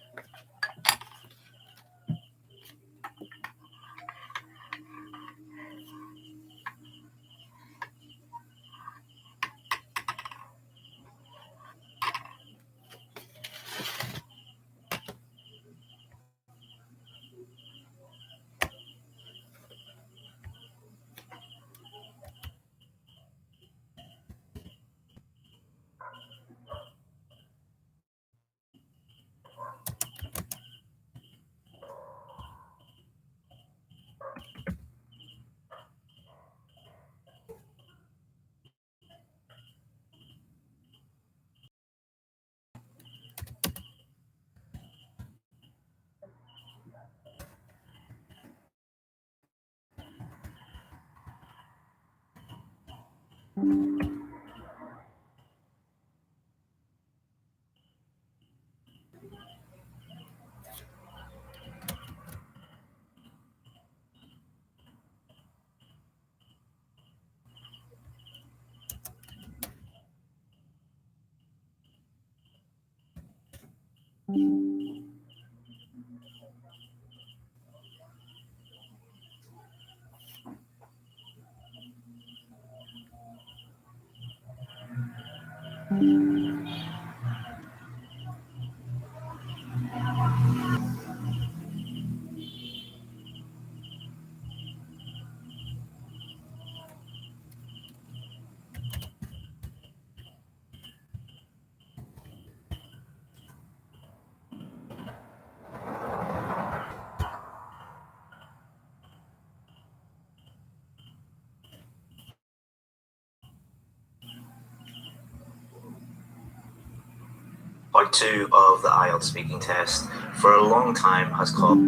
Part 2 of the IELTS speaking test for a long time has called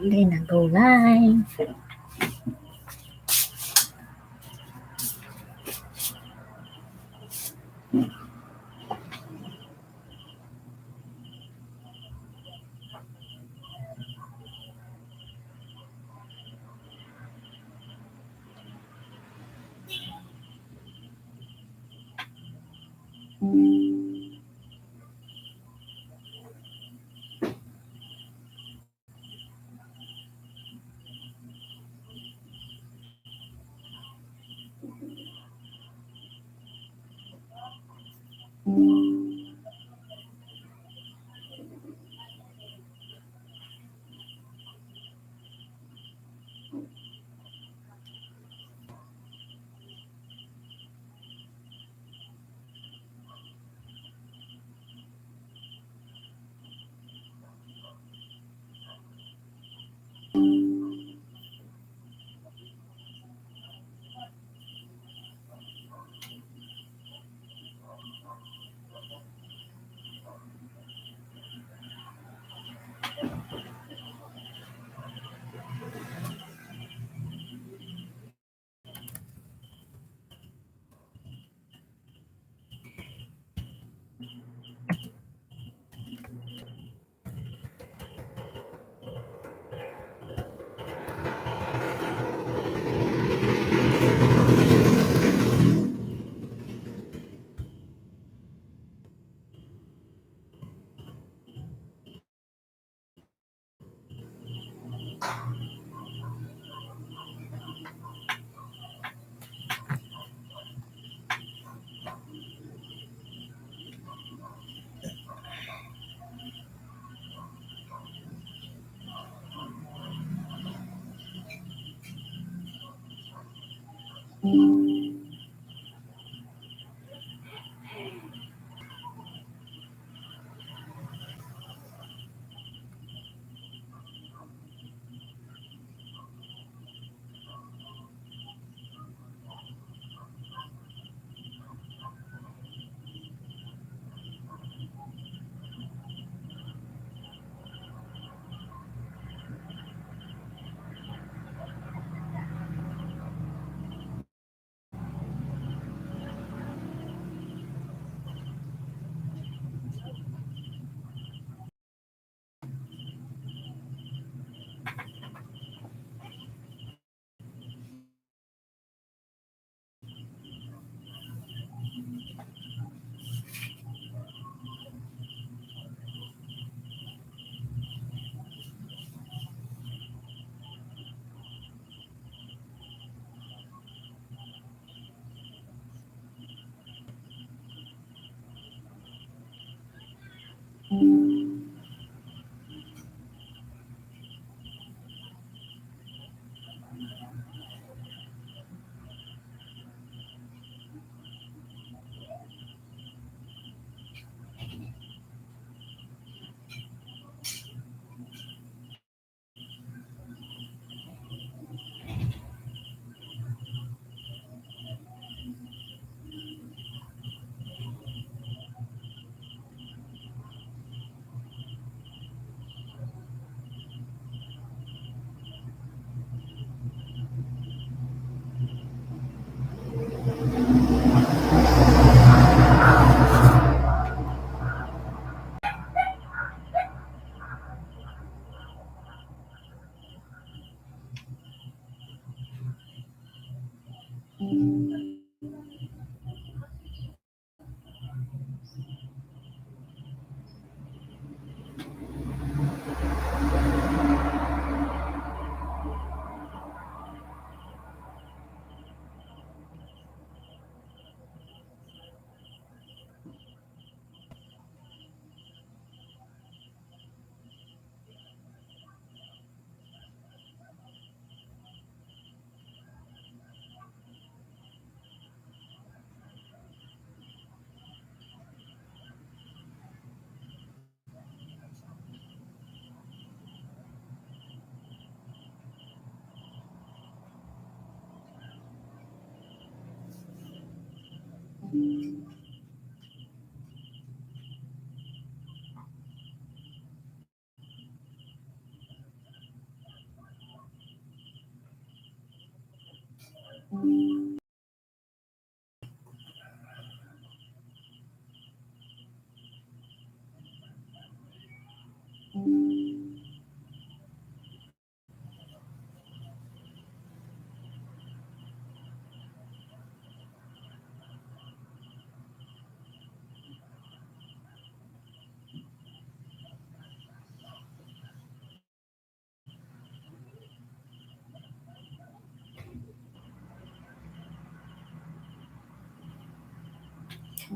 Marina, go live.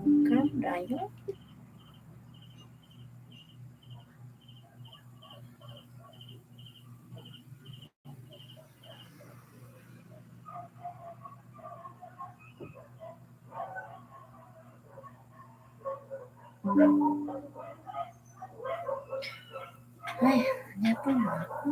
Keren rayo. Ay, ano po na ako?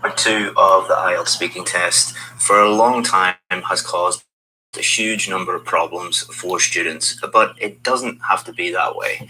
Part 2 of the IELTS speaking test for a long time has caused a huge number of problems for students, but it doesn't have to be that way.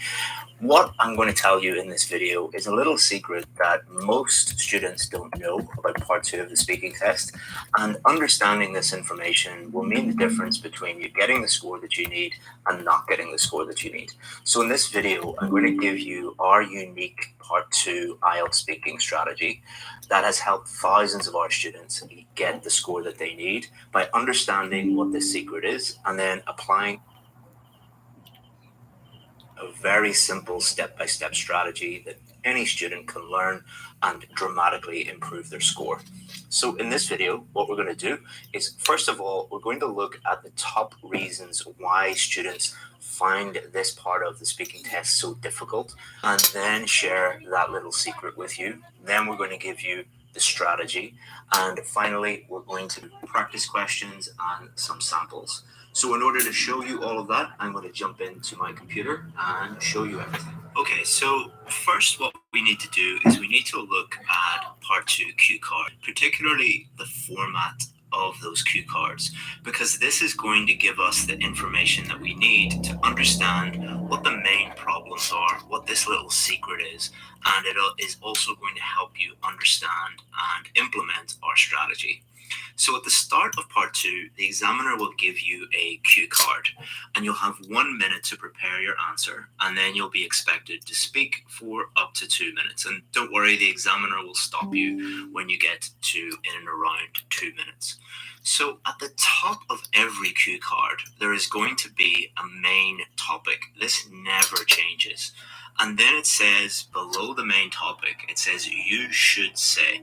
What I'm going to tell you in this video is a little secret that most students don't know about part 2 of the speaking test, and understanding this information will mean the difference between you getting the score that you need and not getting the score that you need. So in this video, I'm going to give you our unique part 2 IELTS speaking strategy that has helped thousands of our students get the score that they need by understanding what this secret is and then applying a very simple step-by-step strategy that any student can learn and dramatically improve their score. So in this video, what we're going to do is, first of all, we're going to look at the top reasons why students find this part of the speaking test so difficult, and then share that little secret with you. Then we're going to give you the strategy, and finally, we're going to practice questions and some samples. So in order to show you all of that, I'm going to jump into my computer and show you everything. Okay, so first what we need to do is we need to look at part 2 cue card, particularly the format of those cue cards, because this is going to give us the information that we need to understand what the main problems are, what this little secret is, and it is also going to help you understand and implement our strategy. So at the start of part 2, the examiner will give you a cue card, and you'll have 1 minute to prepare your answer, and then you'll be expected to speak for up to 2 minutes. And don't worry, the examiner will stop you when you get to in and around 2 minutes. So at the top of every cue card, there is going to be a main topic. This never changes. And then it says below the main topic, it says you should say.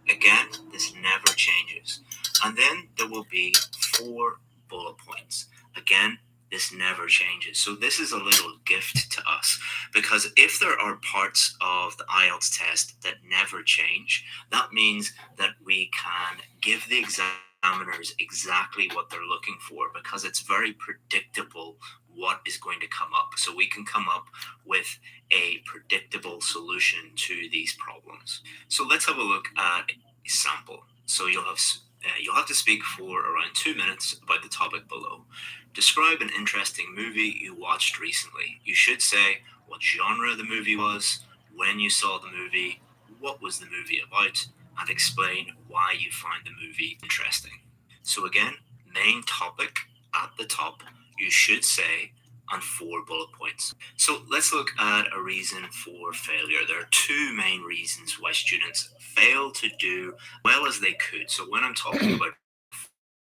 Again, this never changes. And then there will be 4 bullet points. Again, this never changes. So this is a little gift to us, because if there are parts of the IELTS test that never change, that means that we can give the examiners exactly what they're looking for, because it's very predictable what is going to come up. So we can come up with a predictable solution to these problems. So let's have a look at a sample. So you'll have to speak for around 2 minutes about the topic below. Describe an interesting movie you watched recently. You should say what genre the movie was, when you saw the movie, what was the movie about, and explain why you find the movie interesting. So again, main topic at the top, you should say, and 4 bullet points. So let's look at a reason for failure. There are 2 main reasons why students fail to do well as they could. So when I'm talking about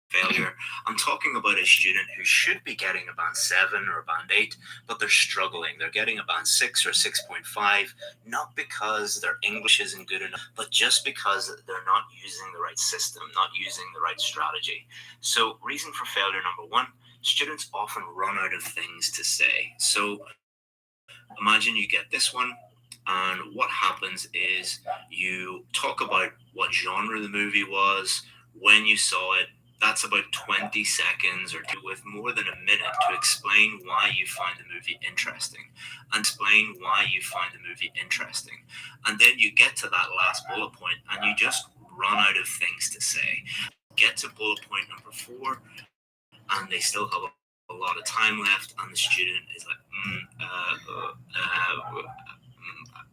failure, I'm talking about a student who should be getting a band 7 or a band 8, but they're struggling. They're getting a band 6 or 6.5, not because their English isn't good enough, but just because they're not using the right system, not using the right strategy. So reason for failure number 1, students often run out of things to say. So imagine you get this one, and what happens is you talk about what genre the movie was, when you saw it. That's about 20 seconds or 2 with more than a minute to explain why you find the movie interesting. And explain why you find the movie interesting. And then you get to that last bullet point and you just run out of things to say. Get to bullet point number 4 and they still have a lot of time left, and the student is like,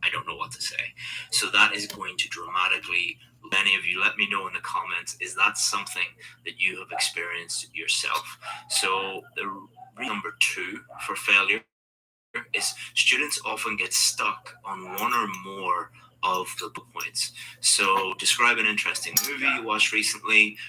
I don't know what to say. So that is going to dramatically, many of you, let me know in the comments, is that something that you have experienced yourself? So the number 2 for failure is students often get stuck on 1 or more of the points. So describe an interesting movie you watched recently,